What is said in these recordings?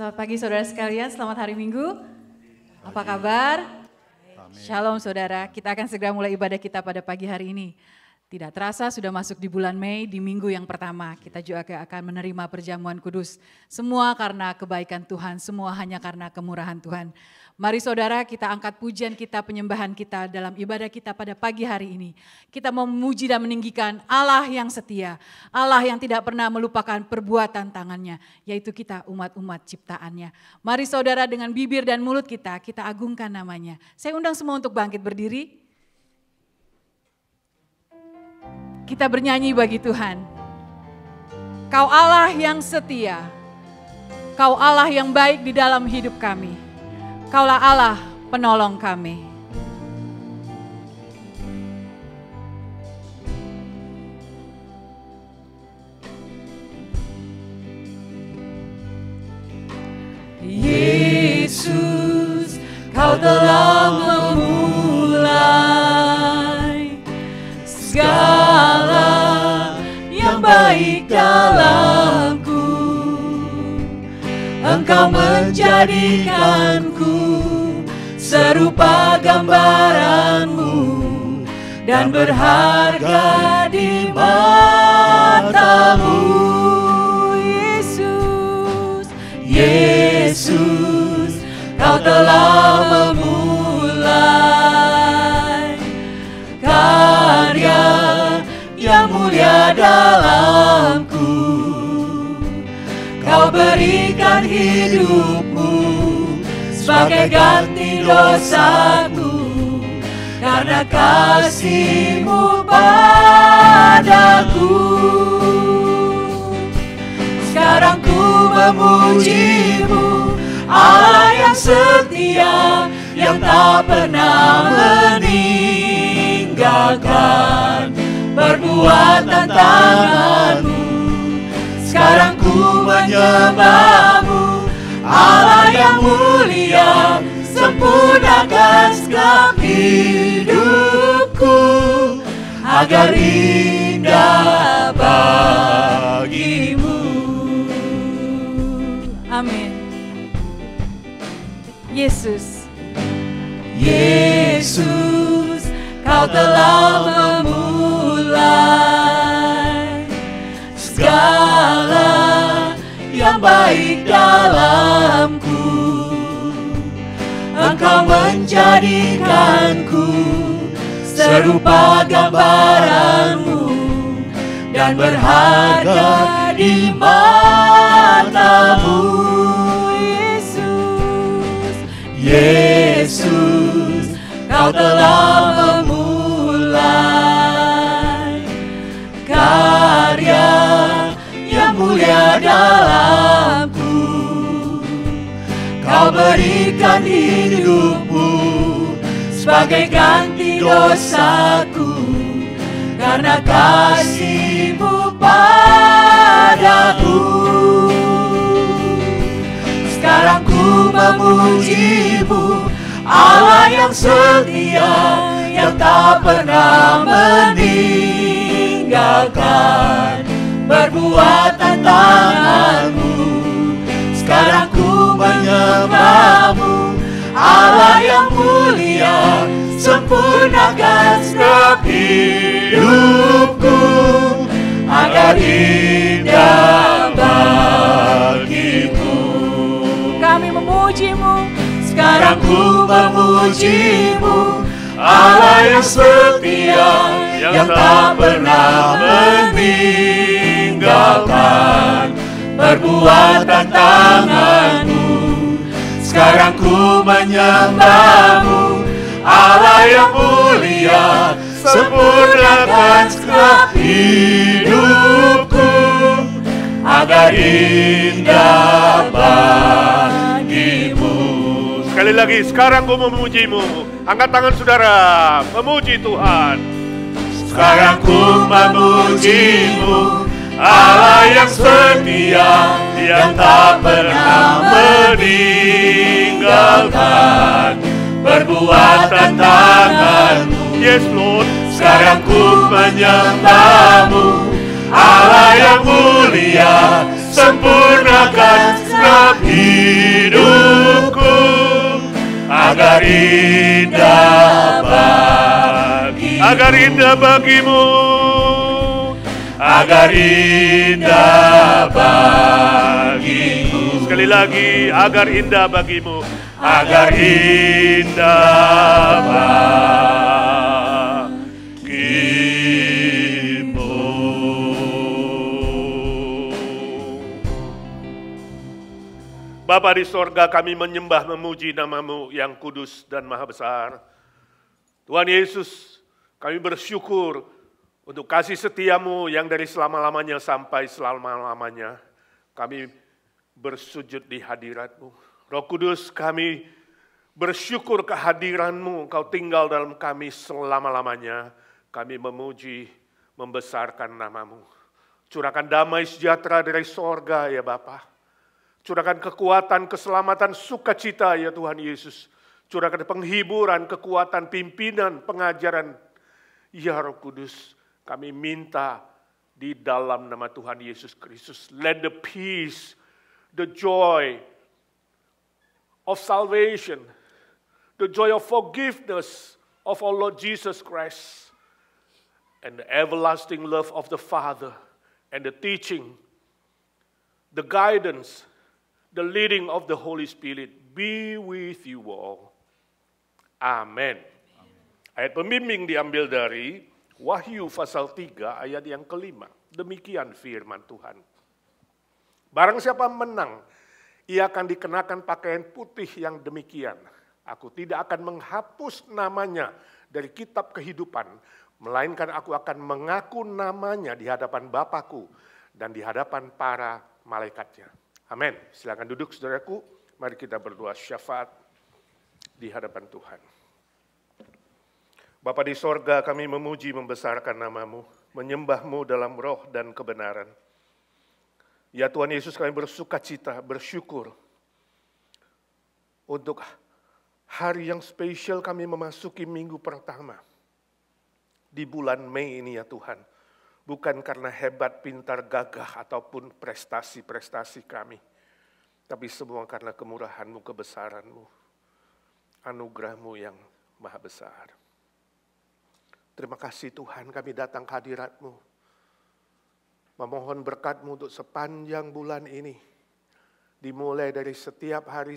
Selamat pagi saudara sekalian, selamat hari Minggu. Apa kabar? Amin. Shalom saudara, kita akan segera mulai ibadah kita pada pagi hari ini. Tidak terasa sudah masuk di bulan Mei, di minggu yang pertama. Kita juga akan menerima perjamuan kudus. Semua karena kebaikan Tuhan, semua hanya karena kemurahan Tuhan. Mari saudara, kita angkat pujian kita, penyembahan kita dalam ibadah kita pada pagi hari ini. Kita mau memuji dan meninggikan Allah yang setia, Allah yang tidak pernah melupakan perbuatan tangannya, yaitu kita umat-umat ciptaannya. Mari saudara, dengan bibir dan mulut kita agungkan namanya. Saya undang semua untuk bangkit berdiri. Kita bernyanyi bagi Tuhan. Kau Allah yang setia, Kau Allah yang baik di dalam hidup kami. Kaulah Allah penolong kami. Yesus, Kau telah memulai segala yang baik dalamku. Engkau menjadikanku serupa gambaranmu dan berharga di matamu. Yesus, Yesus, Kau telah memulai karya yang mulia dalamku. Kau berikan hidupmu sebagai ganti dosaku, karena kasih-Mu padaku. Sekarang ku memuji-Mu, Allah yang setia, yang tak pernah meninggalkan perbuatan tangan-Mu. Sekarang ku menyembah-Mu, Allah yang mulia, sempurnakan segala hidupku agar indah bagi-Mu. Amin. Yesus, Yesus, Kau telah memulai segala yang baik dalamku. Engkau menjadikanku serupa gambaran-Mu dan berharga di mata-Mu. Yesus, Yesus, Kau telah memulai karya yang mulia dalamku. Kau berikan hidupmu sebagai ganti dosaku, karena kasih-Mu padaku. Sekarang ku memuji-Mu, Allah yang setia, yang tak pernah meninggalkan perbuatan tangan-Mu. Sekarang ku menyembah-Mu, Allah yang mulia, sempurnakan setiap hidupku agar indah bagi-Mu. Kami memuji-Mu, sekarang ku memuji-Mu, Allah yang setia, yang tak pernah meninggalkan perbuatan tangan-Mu. Sekarang ku menyembah-Mu, Allah yang mulia, sempurnakan segala hidupku agar indah bagi-Mu. Sekali lagi, sekarang ku memuji-Mu. Angkat tangan saudara, memuji Tuhan. Sekarang ku memuji-Mu, Allah yang setia, yang tak pernah meninggalkan perbuatan tangan-Mu. Yes Lord. Sekarang ku menyembah-Mu, Allah yang mulia, sempurnakan segala agar indah bagimu, agar indah bagimu, agar indah bagimu. Sekali lagi, agar indah bagimu, agar indah bagimu. Bapa di sorga, kami menyembah memuji nama-Mu yang kudus dan maha besar. Tuhan Yesus, kami bersyukur untuk kasih setia-Mu yang dari selama-lamanya sampai selama-lamanya. Kami bersujud di hadirat-Mu. Roh Kudus, kami bersyukur kehadiran-Mu, Engkau tinggal dalam kami selama-lamanya. Kami memuji, membesarkan nama-Mu. Curahkan damai sejahtera dari sorga ya Bapa. Curahkan kekuatan, keselamatan, sukacita ya Tuhan Yesus. Curahkan penghiburan, kekuatan, pimpinan, pengajaran. Ya Roh Kudus, kami minta di dalam nama Tuhan Yesus Kristus. Let the peace, the joy of salvation, the joy of forgiveness of our Lord Jesus Christ, and the everlasting love of the Father, and the teaching, the guidance, the leading of the Holy Spirit be with you all. Amin. Ayat pembimbing diambil dari Wahyu pasal 3 ayat yang kelima. Demikian firman Tuhan. Barang siapa menang, ia akan dikenakan pakaian putih yang demikian. Aku tidak akan menghapus namanya dari kitab kehidupan, melainkan aku akan mengaku namanya di hadapan Bapakku dan di hadapan para malaikatnya. Amin. Silakan duduk saudaraku. Mari kita berdoa syafaat di hadapan Tuhan. Bapa di sorga, kami memuji membesarkan nama-Mu, menyembah-Mu dalam roh dan kebenaran. Ya Tuhan Yesus, kami bersukacita, bersyukur untuk hari yang spesial kami memasuki minggu pertama di bulan Mei ini ya Tuhan. Bukan karena hebat, pintar, gagah, ataupun prestasi-prestasi kami. Tapi semua karena kemurahan-Mu, kebesaran-Mu, anugerah-Mu yang maha besar. Terima kasih Tuhan, kami datang ke hadirat-Mu. Memohon berkat-Mu untuk sepanjang bulan ini. Dimulai dari setiap hari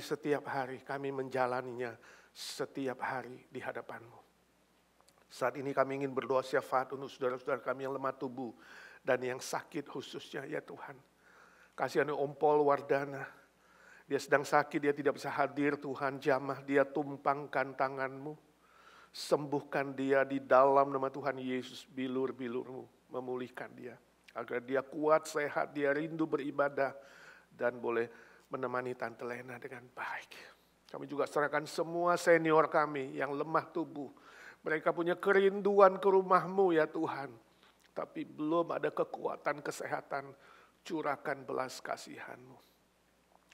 kami menjalaninya setiap hari di hadapan-Mu. Saat ini kami ingin berdoa syafaat untuk saudara-saudara kami yang lemah tubuh dan yang sakit khususnya ya Tuhan. Kasihani Om Paul Wardana. Dia sedang sakit, dia tidak bisa hadir Tuhan. Jamah dia tumpangkan tangan-Mu. Sembuhkan dia di dalam nama Tuhan Yesus. Bilur-bilur-Mu memulihkan dia. Agar dia kuat, sehat, dia rindu beribadah. Dan boleh menemani Tante Lena dengan baik. Kami juga serahkan semua senior kami yang lemah tubuh. Mereka punya kerinduan ke rumah-Mu ya Tuhan. Tapi belum ada kekuatan kesehatan. Curahkan belas kasihan-Mu.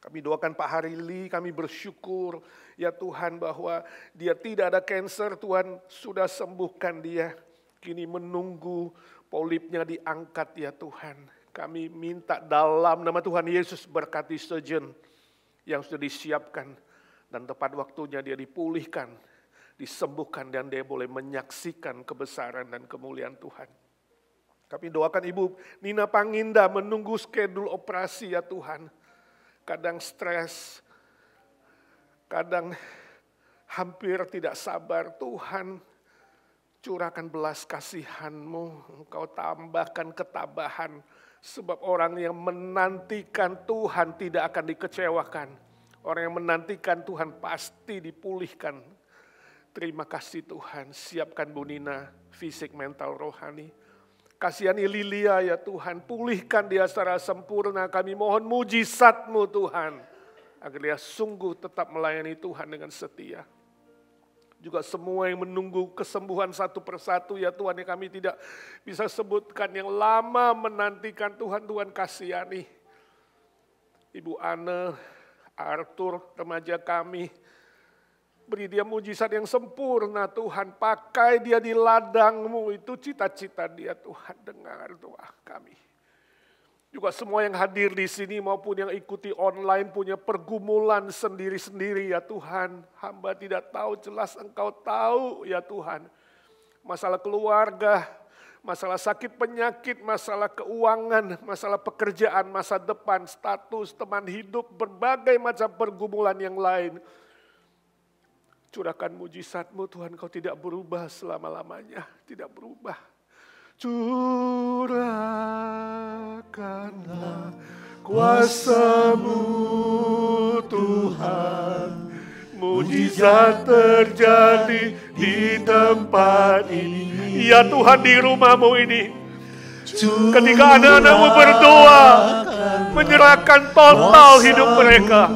Kami doakan Pak Harili, kami bersyukur ya Tuhan bahwa dia tidak ada kanker, Tuhan sudah sembuhkan dia. Kini menunggu polipnya diangkat ya Tuhan. Kami minta dalam nama Tuhan Yesus berkati surgeon yang sudah disiapkan. Dan tepat waktunya dia dipulihkan, disembuhkan dan dia boleh menyaksikan kebesaran dan kemuliaan Tuhan. Kami doakan Ibu Nina Panginda menunggu schedule operasi ya Tuhan. Kadang stres, kadang hampir tidak sabar. Tuhan, curahkan belas kasihan-Mu, Engkau tambahkan ketabahan. Sebab orang yang menantikan Tuhan tidak akan dikecewakan. Orang yang menantikan Tuhan pasti dipulihkan. Terima kasih Tuhan, siapkan Bu Nina, fisik, mental, rohani. Kasihani Lilia ya Tuhan, pulihkan dia secara sempurna. Kami mohon mujizat-Mu Tuhan, agar dia sungguh tetap melayani Tuhan dengan setia. Juga semua yang menunggu kesembuhan satu persatu ya Tuhan, yang kami tidak bisa sebutkan, yang lama menantikan Tuhan, Tuhan kasihani. Ibu Anne, Arthur, remaja kami, beri dia mujizat yang sempurna Tuhan. Pakai dia di ladang-Mu, itu cita-cita dia Tuhan. Dengar doa kami. Juga semua yang hadir di sini maupun yang ikuti online punya pergumulan sendiri-sendiri ya Tuhan. Hamba tidak tahu, jelas Engkau tahu ya Tuhan. Masalah keluarga, masalah sakit penyakit, masalah keuangan, masalah pekerjaan, masa depan, status, teman hidup, berbagai macam pergumulan yang lain. Curahkan mujizat-Mu Tuhan, Kau tidak berubah selama-lamanya, tidak berubah. Curahkanlah kuasa-Mu Tuhan, mujizat terjadi di tempat ini. Ya Tuhan, di rumah-Mu ini, ketika anak-anak-Mu berdoa, menyerahkan total hidup mereka,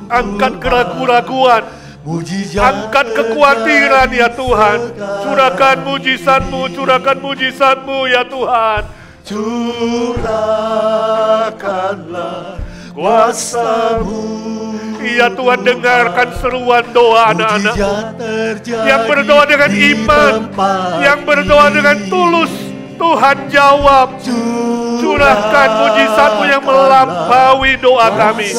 angkat keraguan-raguan, angkat kekhawatiran ya Tuhan. Curahkan mujizat-Mu, curahkan mujizat-Mu ya Tuhan. Curahkanlah kuasa-Mu. Ya Tuhan, dengarkan seruan doa anak-anak yang berdoa dengan iman, yang berdoa dengan tulus. Tuhan jawab. Curahkan mujizat-Mu yang melampaui doa kami,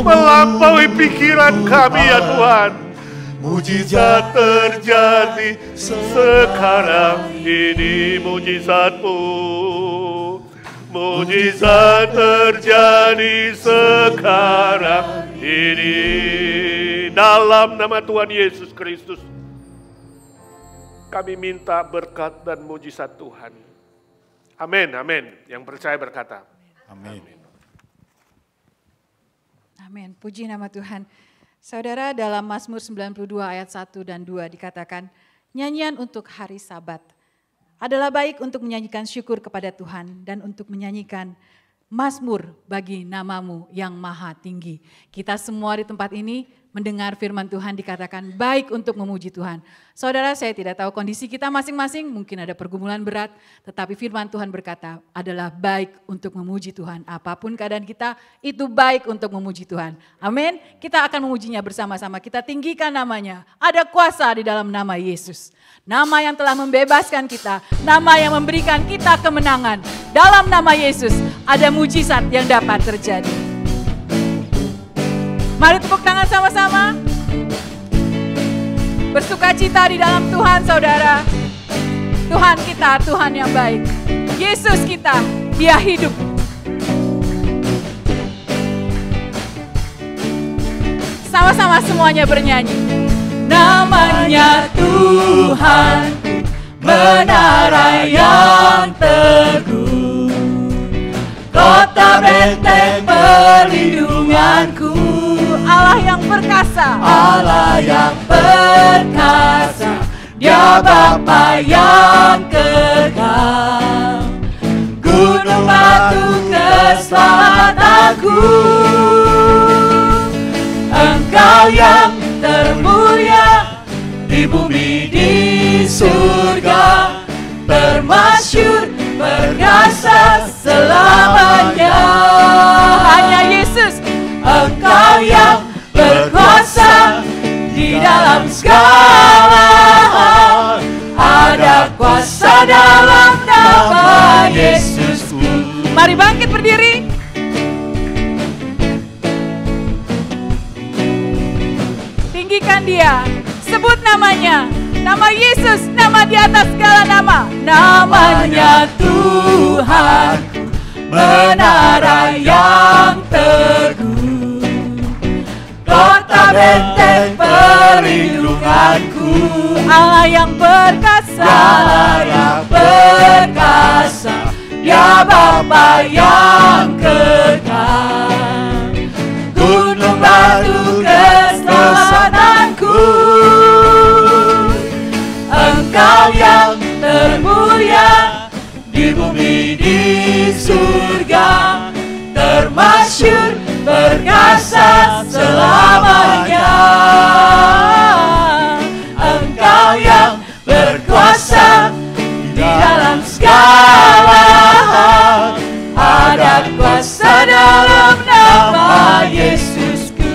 melampaui pikiran kami ya Tuhan. Mujizat terjadi sekarang ini, mujizat-Mu. Mujizat terjadi sekarang ini. Dalam nama Tuhan Yesus Kristus, kami minta berkat dan mujizat Tuhan. Amin, amin. Yang percaya berkata. Amin. Amin. Puji nama Tuhan. Saudara, dalam Mazmur 92 ayat 1 dan 2 dikatakan, nyanyian untuk hari Sabat adalah baik untuk menyanyikan syukur kepada Tuhan dan untuk menyanyikan mazmur bagi nama-Mu yang maha tinggi. Kita semua di tempat ini mendengar firman Tuhan dikatakan baik untuk memuji Tuhan. Saudara, saya tidak tahu kondisi kita masing-masing, mungkin ada pergumulan berat, tetapi firman Tuhan berkata adalah baik untuk memuji Tuhan. Apapun keadaan kita, itu baik untuk memuji Tuhan. Amin. Kita akan memujinya bersama-sama, kita tinggikan namanya. Ada kuasa di dalam nama Yesus. Nama yang telah membebaskan kita, nama yang memberikan kita kemenangan. Dalam nama Yesus ada mujizat yang dapat terjadi. Mari tepuk tangan sama-sama. Bersukacita di dalam Tuhan saudara. Tuhan kita Tuhan yang baik. Yesus kita, Dia hidup. Sama-sama semuanya bernyanyi. Namanya Tuhan, menara yang teguh, kota benteng perlindunganku. Allah yang perkasa, Allah yang perkasa, Dia Bapa yang kekal, gunung batu keselamatanku. Engkau yang termulia di bumi di surga, termasyhur perkasa selamanya. Hanya Yesus, Engkau yang berkuasa di dalam segala hal. Ada kuasa dalam nama Yesusku. Mari bangkit berdiri. Tinggikan Dia, sebut namanya. Nama Yesus, nama di atas segala nama. Namanya Tuhan, menara yang teguh, kota benteng perlindunganku. Allah yang perkasa, Allah yang perkasa, Dia Bapa yang kekal, gunung batu keselamatanku. Engkau yang termulia di bumi di surga, termasyhur perkasa selamanya. Engkau yang berkuasa di dalam segala hal. Ada kuasa dalam nama Yesusku.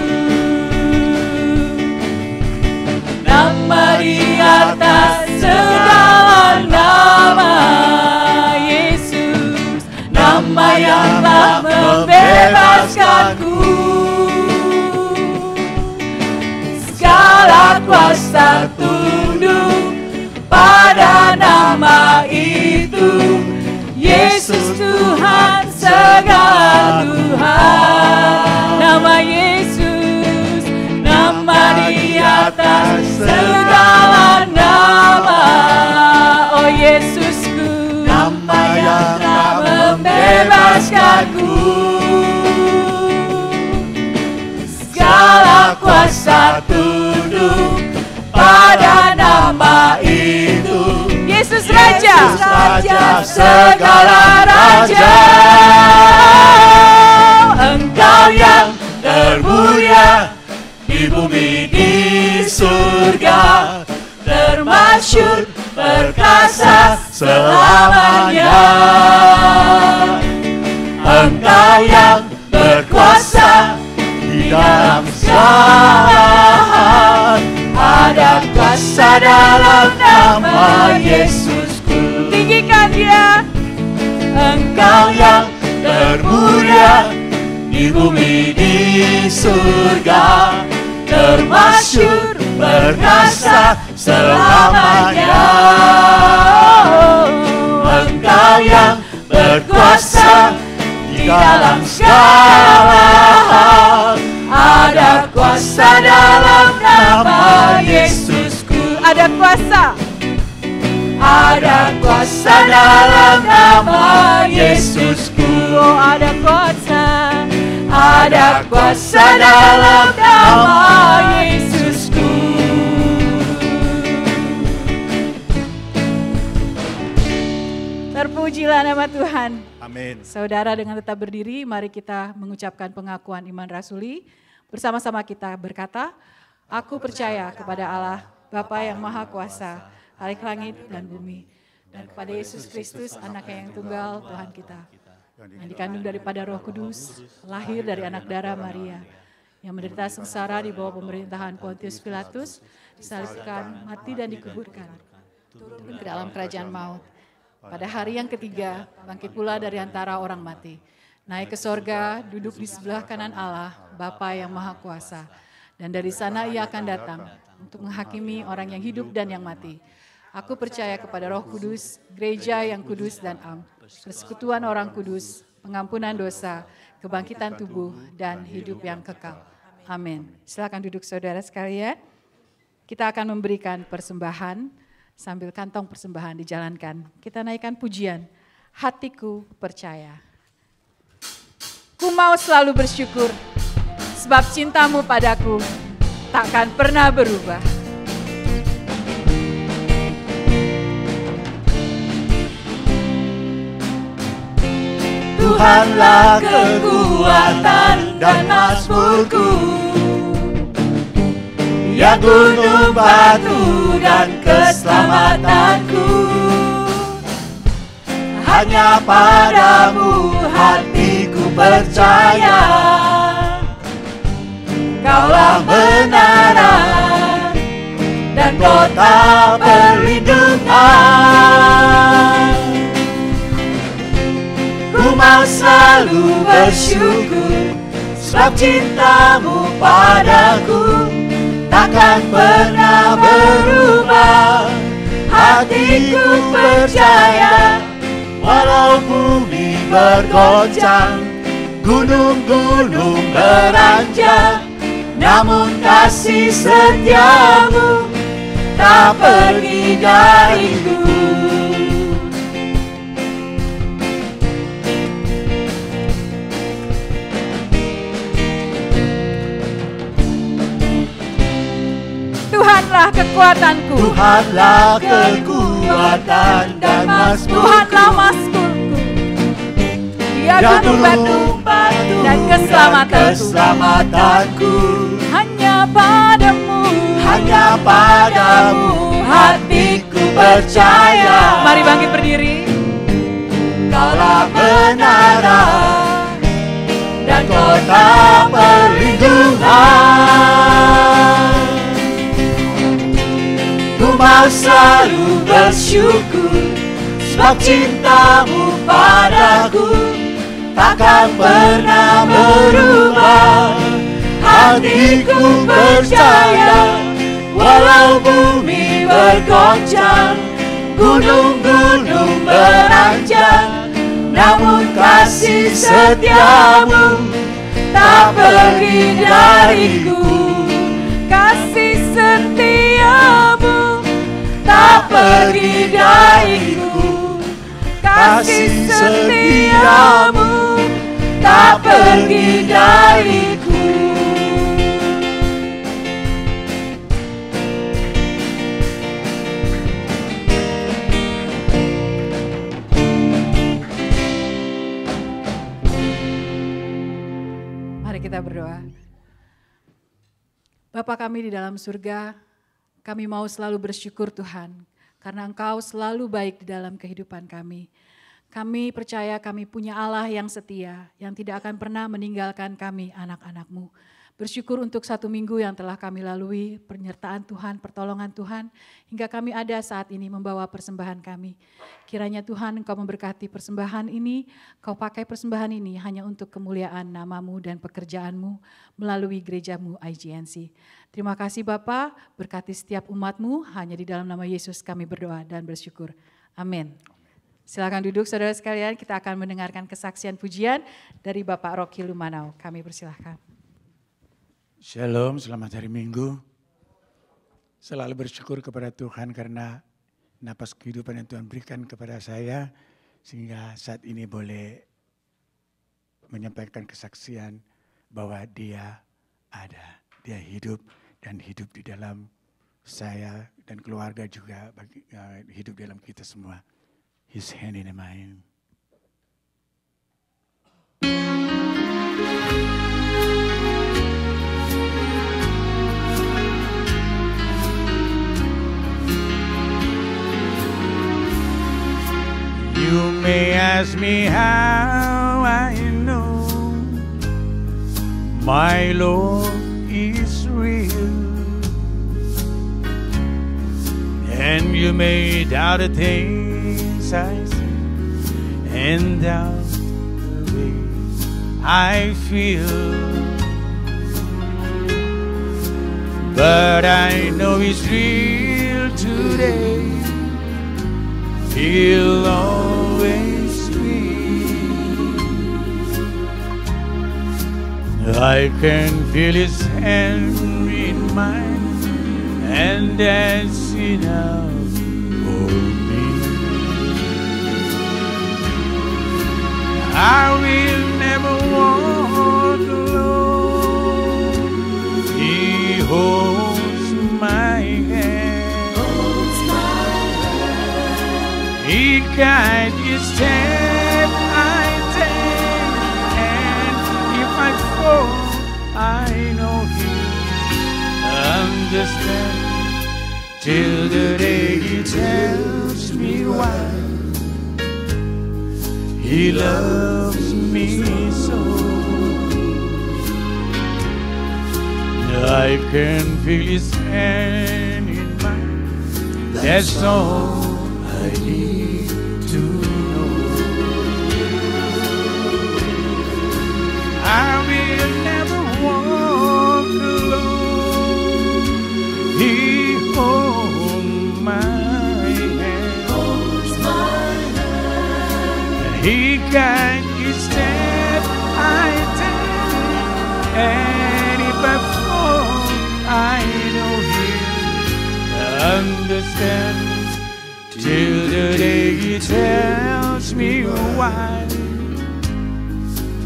Nama di atas segala nama, Yesus. Nama nama yang telah membebaskanku. Segala kuasa tunduk pada nama itu, Yesus Tuhan segala Tuhan. Nama Yesus, nama di atas segala nama. Oh Yesusku, nama yang telah membebaskanku. Segala kuasa tunduk pada nama itu, Yesus Raja, Raja segala raja. Engkau yang termulia di bumi di surga, termasyhur perkasa selamanya. Engkau yang berkuasa di dalam segala hal, ada kuasa dalam nama Yesusku. Tinggikan Dia. Engkau yang termulia di bumi di surga, termasyhur perkasa selamanya. Engkau yang berkuasa di dalam segala hal, ada kuasa dalam nama Yesusku. Ada kuasa, ada kuasa dalam nama Yesusku. Oh, ada kuasa, ada kuasa dalam nama Yesusku. Terpujilah nama Tuhan. Amin. Saudara, dengan tetap berdiri, mari kita mengucapkan pengakuan iman rasuli. Bersama-sama kita berkata, aku percaya kepada Allah, Bapa yang Maha Kuasa, Khalik langit dan bumi, dan kepada Yesus Kristus, Anaknya yang tunggal, Tuhan kita, yang dikandung daripada Roh Kudus, lahir dari anak darah Maria, yang menderita sengsara di bawah pemerintahan Pontius Pilatus, disalibkan, mati dan dikuburkan, turun ke dalam kerajaan maut. Pada hari yang ketiga, bangkit pula dari antara orang mati, naik ke sorga, duduk di sebelah kanan Allah, Bapa yang Maha Kuasa. Dan dari sana Ia akan datang untuk menghakimi orang yang hidup dan yang mati. Aku percaya kepada Roh Kudus, gereja yang kudus dan am, persekutuan orang kudus, pengampunan dosa, kebangkitan tubuh, dan hidup yang kekal. Amin. Silakan duduk saudara sekalian. Kita akan memberikan persembahan, sambil kantong persembahan dijalankan. Kita naikkan pujian, hatiku percaya. Ku mau selalu bersyukur, sebab cintamu padaku takkan pernah berubah. Tuhanlah kekuatan dan mazmurku, ya gunung batu dan keselamatanku. Hanya padamu hatiku percaya, Kaulah benaran dan kota perlindungan. Ku mau selalu bersyukur, sebab cintamu padaku takkan pernah berubah. Hatiku percaya, walau bumi bergoncang, gunung-gunung beranjak, namun kasih setiamu tak pergi dariku. Tuhanlah kekuatanku, Tuhanlah kekuatan dan mazmurku, Tuhanlah mazmurku, Dia gunung batu dan keselamatanku. Hanya padamu hatiku percaya. Mari bangkit berdiri. Kaulah benaran dan kota perlindungan. Ku mau selalu bersyukur, sebab cintamu padaku takkan pernah berubah. Hatiku percaya, walau bumi bergoncang, gunung-gunung beranjak, namun kasih setiamu tak pergi dariku. Kasih setiamu Tak pergi dariku. kasih setiamu tak pergi dariku. Mari kita berdoa. Bapa kami di dalam surga, kami mau selalu bersyukur Tuhan, karena Engkau selalu baik di dalam kehidupan kami. Kami percaya kami punya Allah yang setia, yang tidak akan pernah meninggalkan kami anak-anak-Mu. Bersyukur untuk 1 minggu yang telah kami lalui, penyertaan Tuhan, pertolongan Tuhan, hingga kami ada saat ini membawa persembahan kami. Kiranya Tuhan Engkau memberkati persembahan ini, Kau pakai persembahan ini hanya untuk kemuliaan nama-Mu dan pekerjaan-Mu melalui gereja-Mu IGNC. Terima kasih Bapa, berkati setiap umat-Mu, hanya di dalam nama Yesus kami berdoa dan bersyukur. Amin. Silakan duduk saudara sekalian, kita akan mendengarkan kesaksian pujian dari Bapak Rocky Lumanau. Kami persilahkan. Shalom, selamat hari Minggu. Selalu bersyukur kepada Tuhan karena napas kehidupan yang Tuhan berikan kepada saya, sehingga saat ini boleh menyampaikan kesaksian bahwa Dia ada, Dia hidup dan hidup di dalam saya dan keluarga juga, hidup dalam kita semua. His hand in mine. You may ask me how I know my Lord is real, and you may doubt the things I say and doubt the way I feel, but I know He's real today. He'll always be. I can feel His hand in mine, and that's enough for me. I will never walk alone. He holds my hand. He guides each step I take, and if I fall, I know He'll understand till the day He tells me why He loves me so. I can feel His hand in mine. That's all I need to know. I will never walk alone. He holds my hand. And He guides each step I take. And if I fall, I know He'll understand till the day He tells me why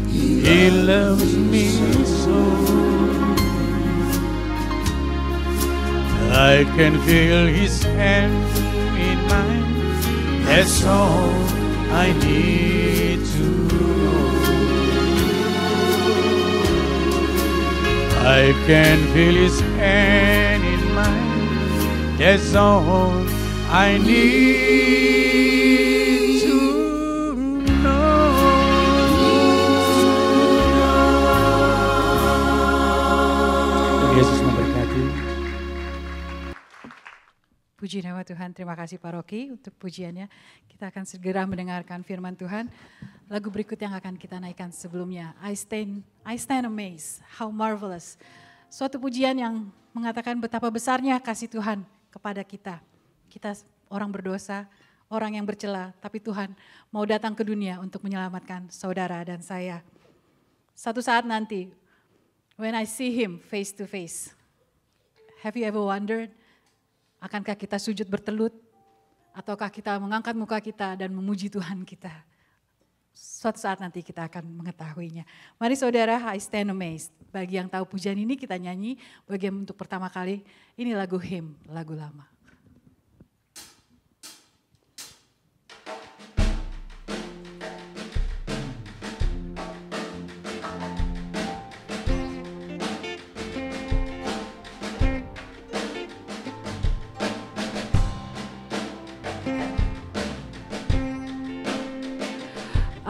He loves me so. I can feel His hand in mine. That's all I need to know. I can feel His hand in mine. That's all I need to know. Yesus memberkati. Puji nama Tuhan, terima kasih Pak Rocky untuk pujiannya. Kita akan segera mendengarkan firman Tuhan. Lagu berikut yang akan kita naikkan sebelumnya, I stand amazed, how marvelous. Suatu pujian yang mengatakan betapa besarnya kasih Tuhan kepada kita. Kita orang berdosa, orang yang bercela, tapi Tuhan mau datang ke dunia untuk menyelamatkan saudara dan saya. Satu saat nanti, when I see him face to face, have you ever wondered, akankah kita sujud bertelut, ataukah kita mengangkat muka kita dan memuji Tuhan kita? Suatu saat nanti kita akan mengetahuinya. Mari saudara, I stand amazed. Bagi yang tahu pujian ini kita nyanyi, bagi yang untuk pertama kali, ini lagu hymn, lagu lama.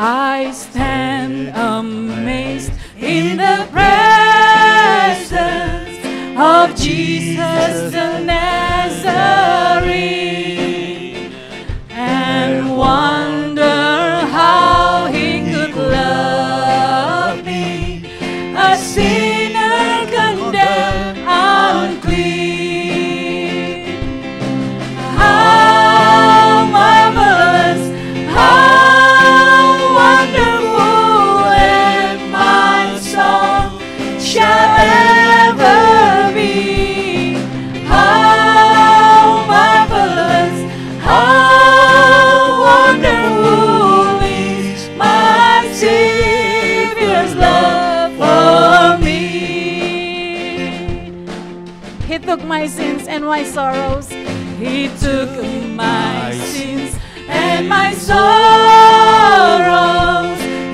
I stand amazed in the presence of Jesus the Nazarene, and wonder how he could love me, a sinner condemned unclean. How marvelous, how shall ever be. How marvelous, how wonderful is my Savior's love for me. He took my sins and my sorrows. He took my sins and my sorrows.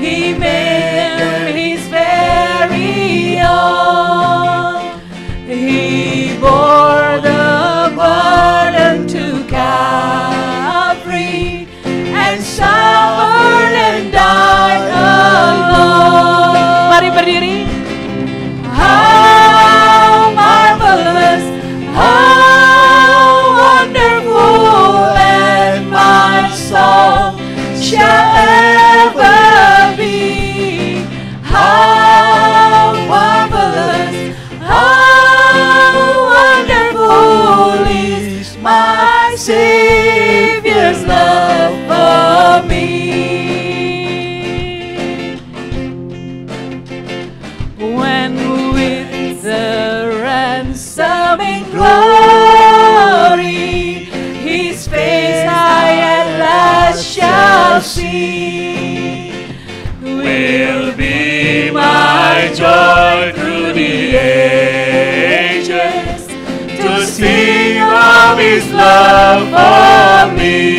He made them his very own. He bore the burden to Calvary and suffered and died alone. Mari berdiri. How marvelous, how wonderful, and my song shall ever be. How marvelous, how wonderful is my Savior's love for me. When with the ransoming glory his face I at last shall see, will be my joy through the ages to sing of his love for me.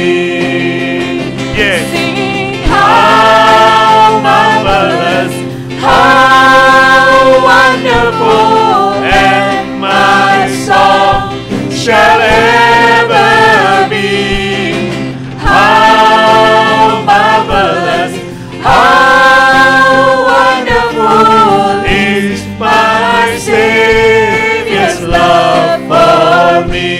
Yes. Singing how marvelous, how wonderful, and my song shall ever be. How marvelous, how wonderful is my Savior's love for me.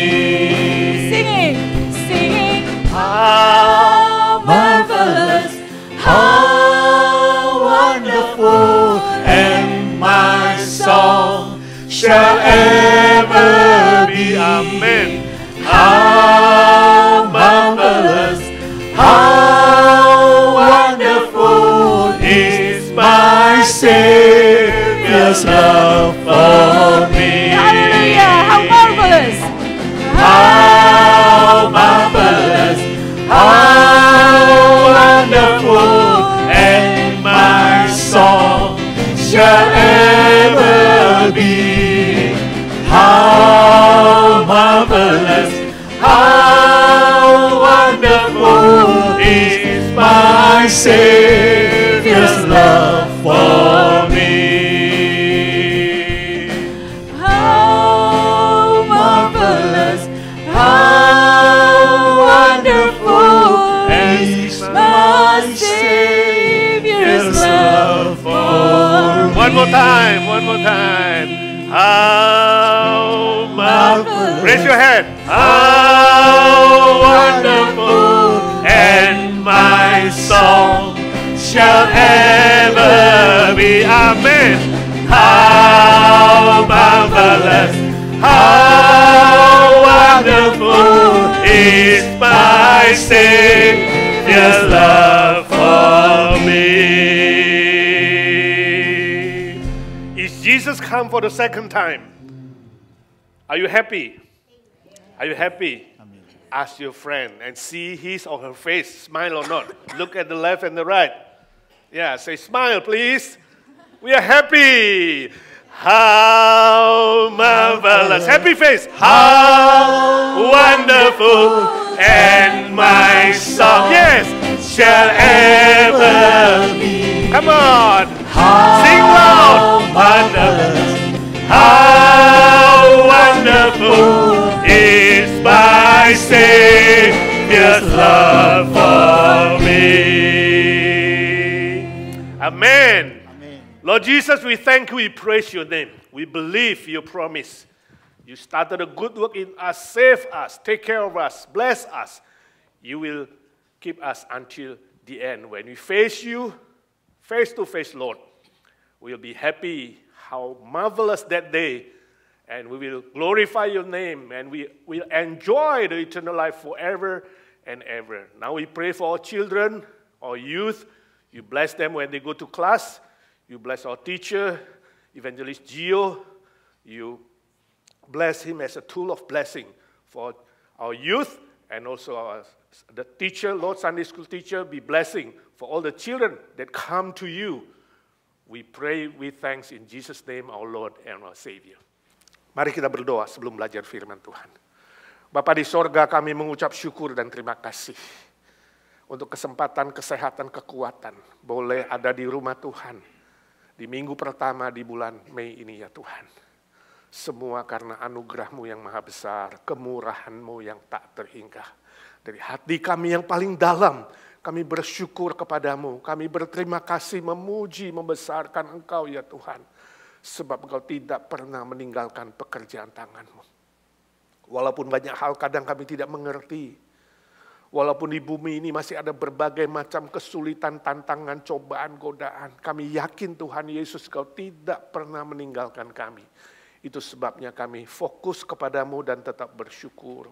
Singing, singing. How marvelous, how wonderful, and my song shall ever be. Amen. How marvelous, how wonderful is my Savior's love for me. Hallelujah, how marvelous. How marvelous, how wonderful, and my song shall ever be. How marvelous, how wonderful is my Savior's love for me. How marvelous, how wonderful is my Savior's love for me. One more time, one more time. How marvelous. Raise your hand. How wonderful, and my song shall ever be. Amen. How marvelous, how wonderful is my Savior's love for me. Is Jesus come for the second time? Are you happy? Are you happy? Ask your friend and see his or her face, smile or not. Look at the left and the right. Yeah, say smile please. We are happy. How marvelous. Happy face. How wonderful, and my song, yes, shall ever be. Come on. Sing loud. Marvelous. How wonderful is my Savior's love for me. Amen. Lord Jesus, we thank you, we praise your name. We believe your promise. You started a good work in us, save us, take care of us, bless us. You will keep us until the end. When we face you, face to face, Lord, we'll be happy how marvelous that day, and we will glorify your name, and we will enjoy the eternal life forever and ever. Now we pray for our children, our youth. You bless them when they go to class. You bless our teacher, Evangelist Gio. You bless him as a tool of blessing for our youth and also the teacher, Lord, Sunday school teacher, be blessing for all the children that come to you. We pray with thanks in Jesus' name, our Lord and our Savior. Mari kita berdoa sebelum belajar firman Tuhan. Bapa di sorga, kami mengucap syukur dan terima kasih untuk kesempatan, kesehatan, kekuatan. Boleh ada di rumah Tuhan di minggu pertama di bulan Mei ini ya Tuhan. Semua karena anugerah-Mu yang maha besar, kemurahan-Mu yang tak terhingga. Dari hati kami yang paling dalam, kami bersyukur kepadamu, kami berterima kasih, memuji, membesarkan Engkau ya Tuhan. Sebab Engkau tidak pernah meninggalkan pekerjaan tangan-Mu. Walaupun banyak hal kadang kami tidak mengerti. Walaupun di bumi ini masih ada berbagai macam kesulitan, tantangan, cobaan, godaan. Kami yakin Tuhan Yesus Engkau tidak pernah meninggalkan kami. Itu sebabnya kami fokus kepadamu dan tetap bersyukur.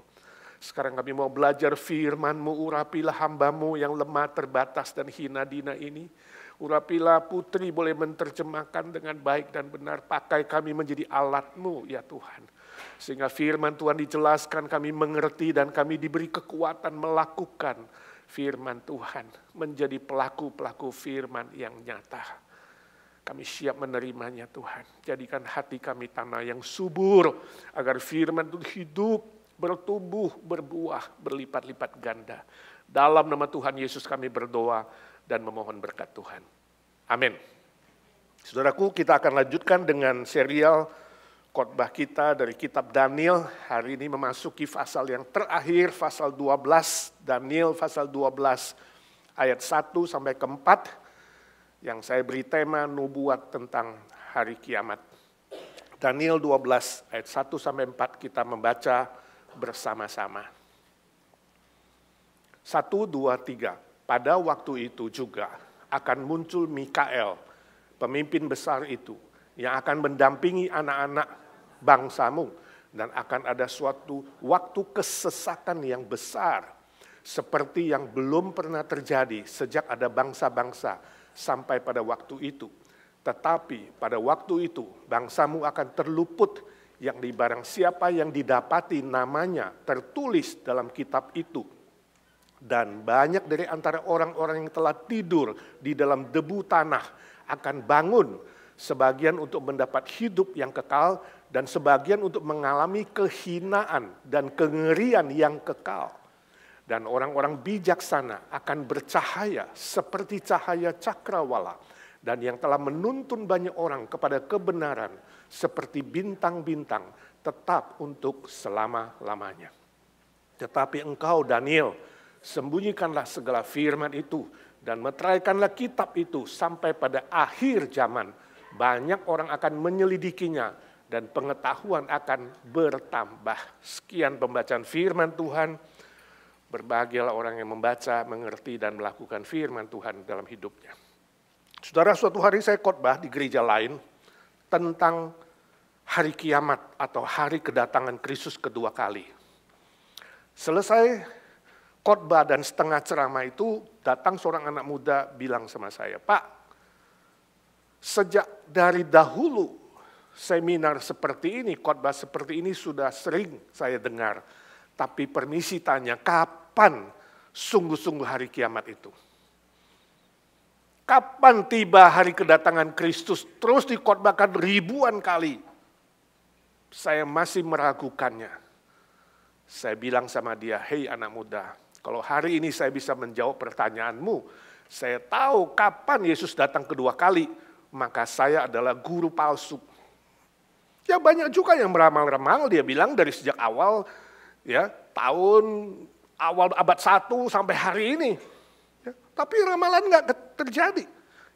Sekarang kami mau belajar firman-Mu, urapilah hamba-Mu yang lemah, terbatas, dan hina dina ini. Urapilah putri boleh menerjemahkan dengan baik dan benar. Pakai kami menjadi alat-Mu ya Tuhan. Sehingga firman Tuhan dijelaskan, kami mengerti dan kami diberi kekuatan melakukan firman Tuhan. Menjadi pelaku-pelaku firman yang nyata. Kami siap menerimanya Tuhan. Jadikan hati kami tanah yang subur. Agar firman itu hidup, bertumbuh, berbuah, berlipat-lipat ganda. Dalam nama Tuhan Yesus kami berdoa dan memohon berkat Tuhan. Amin. Saudaraku, kita akan lanjutkan dengan serial khotbah kita dari kitab Daniel. Hari ini memasuki pasal yang terakhir, pasal 12. Daniel pasal 12 ayat 1 sampai ke 4. Yang saya beri tema nubuat tentang hari kiamat. Daniel 12 ayat 1 sampai 4 kita membaca bersama-sama. 1, 2, 3. Pada waktu itu juga akan muncul Mikael, pemimpin besar itu, yang akan mendampingi anak-anak bangsamu, dan akan ada suatu waktu kesesakan yang besar, seperti yang belum pernah terjadi sejak ada bangsa-bangsa sampai pada waktu itu. Tetapi pada waktu itu bangsamu akan terluput, yang di barang siapa yang didapati namanya tertulis dalam kitab itu. Dan banyak dari antara orang-orang yang telah tidur di dalam debu tanah akan bangun, sebagian untuk mendapat hidup yang kekal, dan sebagian untuk mengalami kehinaan dan kengerian yang kekal. Dan orang-orang bijaksana akan bercahaya seperti cahaya cakrawala, dan yang telah menuntun banyak orang kepada kebenaran seperti bintang-bintang tetap untuk selama-lamanya. Tetapi engkau Daniel, sembunyikanlah segala firman itu dan meteraikanlah kitab itu sampai pada akhir zaman. Banyak orang akan menyelidikinya dan pengetahuan akan bertambah. Sekian pembacaan firman Tuhan. Berbahagialah orang yang membaca, mengerti, dan melakukan firman Tuhan dalam hidupnya. Saudara, suatu hari saya khotbah di gereja lain tentang hari kiamat atau hari kedatangan Kristus kedua kali. Selesai khotbah dan setengah ceramah itu, datang seorang anak muda bilang sama saya, "Pak, sejak dari dahulu seminar seperti ini, khotbah seperti ini sudah sering saya dengar. Tapi permisi tanya, kapan sungguh-sungguh hari kiamat itu? Kapan tiba hari kedatangan Kristus? Terus dikhotbahkan ribuan kali. Saya masih meragukannya." Saya bilang sama dia, "Hei anak muda, kalau hari ini saya bisa menjawab pertanyaanmu, saya tahu kapan Yesus datang kedua kali, maka saya adalah guru palsu." Ya banyak juga yang meramal-ramal, dia bilang dari sejak awal, ya tahun awal abad 1 sampai hari ini. Ya, tapi ramalan nggak terjadi.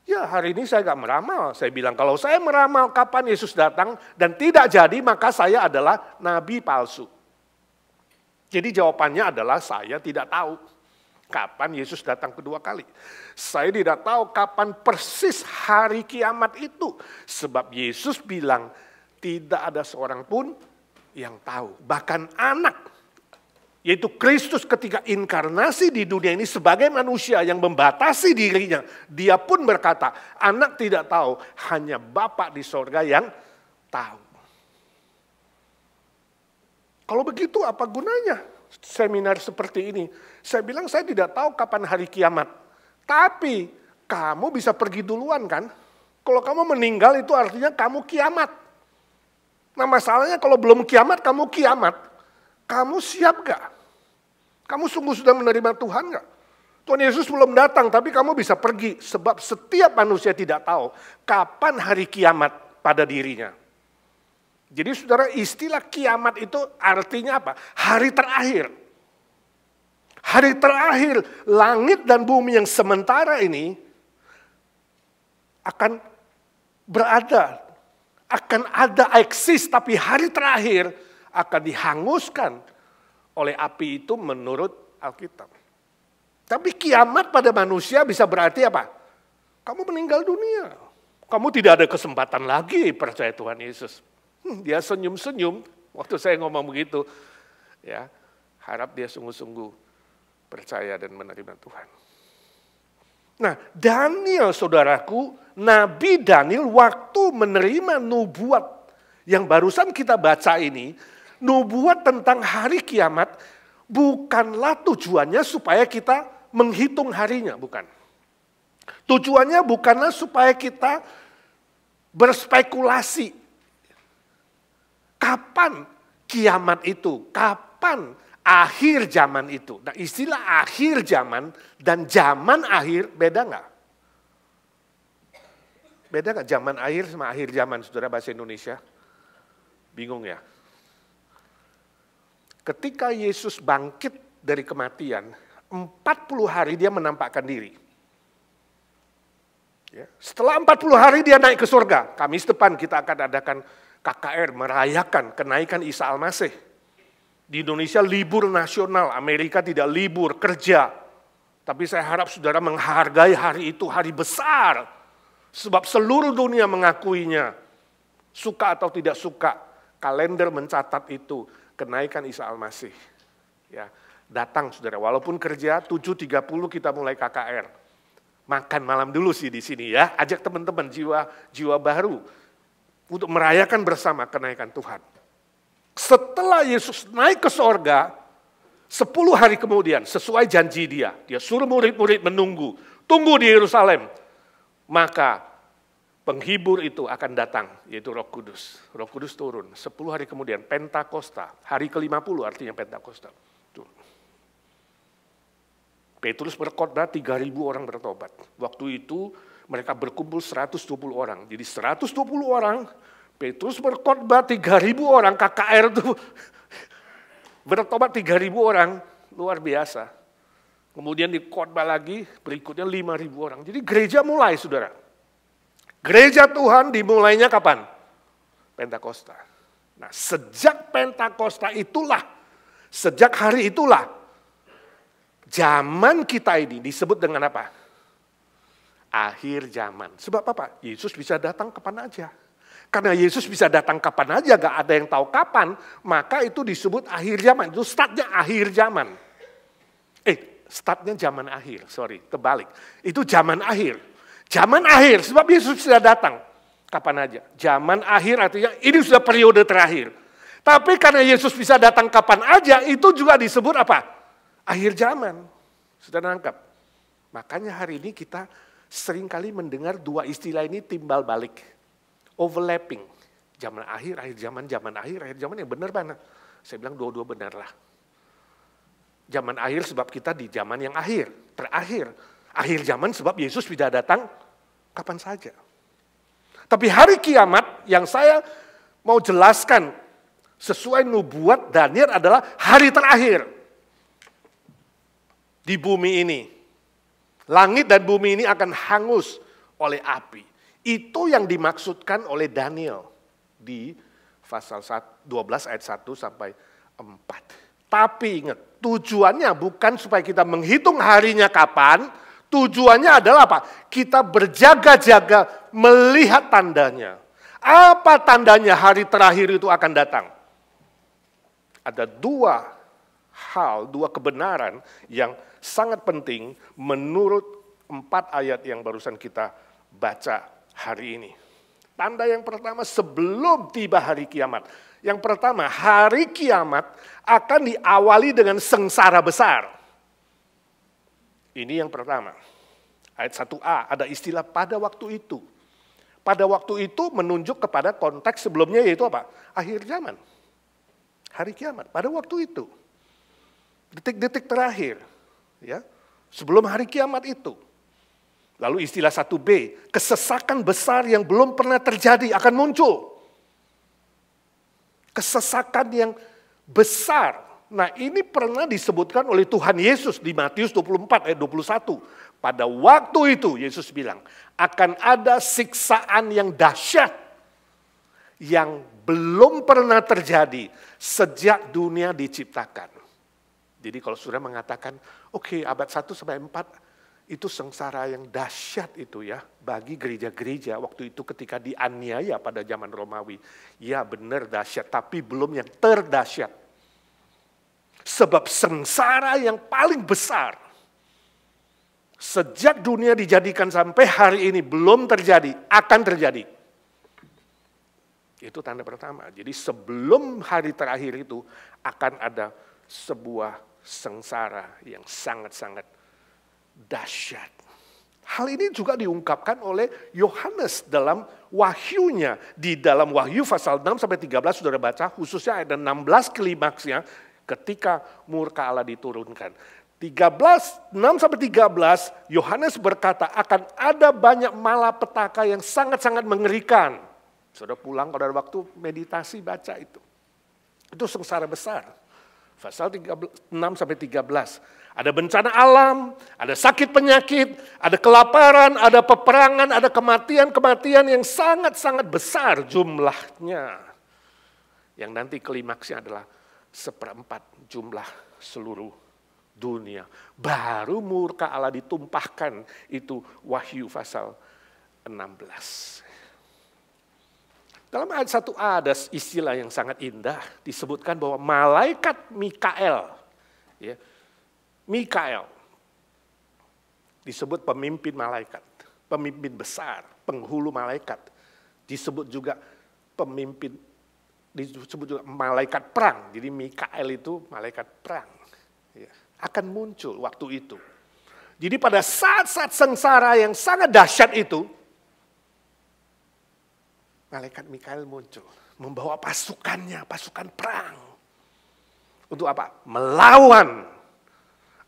Ya hari ini saya nggak meramal. Saya bilang kalau saya meramal kapan Yesus datang dan tidak jadi, maka saya adalah nabi palsu. Jadi jawabannya adalah saya tidak tahu kapan Yesus datang kedua kali. Saya tidak tahu kapan persis hari kiamat itu. Sebab Yesus bilang tidak ada seorang pun yang tahu. Bahkan anak, yaitu Kristus ketika inkarnasi di dunia ini sebagai manusia yang membatasi dirinya. Dia pun berkata, anak tidak tahu, hanya Bapa di sorga yang tahu. Kalau begitu apa gunanya seminar seperti ini? Saya bilang saya tidak tahu kapan hari kiamat. Tapi kamu bisa pergi duluan kan? Kalau kamu meninggal itu artinya kamu kiamat. Nah masalahnya kalau belum kiamat, kamu kiamat. Kamu siap gak? Kamu sungguh sudah menerima Tuhan gak? Tuhan Yesus belum datang, tapi kamu bisa pergi. Sebab setiap manusia tidak tahu kapan hari kiamat pada dirinya. Jadi saudara, istilah kiamat itu artinya apa? Hari terakhir. Hari terakhir, langit dan bumi yang sementara ini akan berada, akan ada eksis, tapi hari terakhir akan dihanguskan oleh api itu menurut Alkitab. Tapi kiamat pada manusia bisa berarti apa? Kamu meninggal dunia. Kamu tidak ada kesempatan lagi percaya Tuhan Yesus. Dia senyum-senyum waktu saya ngomong begitu. Ya, harap dia sungguh-sungguh percaya dan menerima Tuhan. Nah, Daniel saudaraku, Nabi Daniel waktu menerima nubuat yang barusan kita baca ini, nubuat tentang hari kiamat, bukanlah tujuannya supaya kita menghitung harinya, bukan. Tujuannya bukanlah supaya kita berspekulasi. Kapan kiamat itu? Kapan akhir zaman itu? Nah istilah akhir zaman dan zaman akhir beda nggak? Beda nggak zaman akhir sama akhir zaman, saudara bahasa Indonesia? Bingung ya? Ketika Yesus bangkit dari kematian, 40 hari dia menampakkan diri. Ya. Setelah 40 hari dia naik ke surga. Kamis depan kita akan adakan KKR merayakan kenaikan Isa Al-Masih. Di Indonesia libur nasional, Amerika tidak libur, kerja. Tapi saya harap saudara menghargai hari itu, hari besar. Sebab seluruh dunia mengakuinya. Suka atau tidak suka, kalender mencatat itu, kenaikan Isa Al-Masih. Ya, datang saudara, walaupun kerja 7.30 kita mulai KKR. Makan malam dulu sih di sini ya, ajak teman-teman jiwa baru untuk merayakan bersama kenaikan Tuhan. Setelah Yesus naik ke sorga, 10 hari kemudian sesuai janji dia suruh murid-murid menunggu, tunggu di Yerusalem. Maka penghibur itu akan datang, yaitu Roh Kudus. Roh Kudus turun, 10 hari kemudian, Pentakosta, hari ke-50 artinya Pentakosta. Petrus berkhotbah 3.000 orang bertobat. Waktu itu mereka berkumpul 120 orang. Jadi 120 orang, Petrus berkhotbah 3.000 orang, KKR itu bertobat 3.000 orang, luar biasa. Kemudian dikhotbah lagi, berikutnya 5.000 orang. Jadi gereja mulai, saudara. Gereja Tuhan dimulainya kapan? Pentakosta. Nah, sejak Pentakosta itulah, sejak hari itulah, zaman kita ini disebut dengan apa? Akhir zaman. Sebab apa? Yesus bisa datang kapan aja. Karena Yesus bisa datang kapan aja, gak ada yang tahu kapan, maka itu disebut akhir zaman. Itu startnya akhir zaman. Startnya zaman akhir, terbalik. Itu zaman akhir. Zaman akhir, sebab Yesus bisa datang kapan aja. Zaman akhir artinya ini sudah periode terakhir. Tapi karena Yesus bisa datang kapan aja, itu juga disebut apa? Akhir zaman. Sudah nangkap? Makanya hari ini kita seringkali mendengar dua istilah ini timbal balik. Overlapping. Zaman akhir zaman akhir yang benar mana? Saya bilang dua-dua benar lah. Zaman akhir sebab kita di zaman yang terakhir. Akhir zaman sebab Yesus bisa datang kapan saja. Tapi hari kiamat yang saya mau jelaskan sesuai nubuat Daniel adalah hari terakhir di bumi ini. Langit dan bumi ini akan hangus oleh api. Itu yang dimaksudkan oleh Daniel di pasal 12 ayat 1 sampai 4. Tapi ingat, tujuannya bukan supaya kita menghitung harinya kapan, tujuannya adalah apa? Kita berjaga-jaga melihat tandanya. Apa tandanya hari terakhir itu akan datang? Ada dua kebenaran yang sangat penting menurut 4 ayat yang barusan kita baca hari ini. Tanda yang pertama sebelum tiba hari kiamat. Yang pertama, hari kiamat akan diawali dengan sengsara besar. Ini yang pertama. Ayat 1a, ada istilah pada waktu itu. Pada waktu itu menunjuk kepada konteks sebelumnya yaitu apa? Akhir zaman. Hari kiamat, pada waktu itu. Detik-detik terakhir. Ya, sebelum hari kiamat itu. Lalu istilah 1b, kesesakan besar yang belum pernah terjadi akan muncul. Kesesakan yang besar. Nah, ini pernah disebutkan oleh Tuhan Yesus di Matius 24 ayat 21. Pada waktu itu Yesus bilang, akan ada siksaan yang dahsyat yang belum pernah terjadi sejak dunia diciptakan. Jadi kalau sudah mengatakan, oke, abad 1 sampai 4 itu sengsara yang dahsyat itu ya bagi gereja-gereja waktu itu ketika dianiaya pada zaman Romawi. Ya benar dahsyat, tapi belum yang terdahsyat. Sebab sengsara yang paling besar sejak dunia dijadikan sampai hari ini belum terjadi, akan terjadi. Itu tanda pertama. Jadi sebelum hari terakhir itu akan ada sebuah sengsara yang sangat-sangat dahsyat. Hal ini juga diungkapkan oleh Yohanes dalam wahyunya. Di dalam Wahyu pasal 6 sampai 13 saudara baca, khususnya ada 16 klimaksnya ketika murka Allah diturunkan. 6 sampai 13 Yohanes berkata akan ada banyak malapetaka yang sangat-sangat mengerikan. Saudara pulang pada waktu meditasi baca itu. Itu sengsara besar. Pasal 6 sampai 13. Ada bencana alam, ada sakit penyakit, ada kelaparan, ada peperangan, ada kematian-kematian yang sangat-sangat besar jumlahnya. Yang nanti klimaksnya adalah 1/4 jumlah seluruh dunia. Baru murka Allah ditumpahkan, itu Wahyu pasal 16. Dalam ayat 1a ada istilah yang sangat indah, disebutkan bahwa malaikat Mikael, ya, Mikael disebut pemimpin malaikat, pemimpin besar, penghulu malaikat. Disebut juga pemimpin, disebut juga malaikat perang. Jadi Mikael itu malaikat perang. Ya, akan muncul waktu itu. Jadi pada saat-saat sengsara yang sangat dahsyat itu, malaikat Mikael muncul, membawa pasukannya, pasukan perang. Untuk apa? Melawan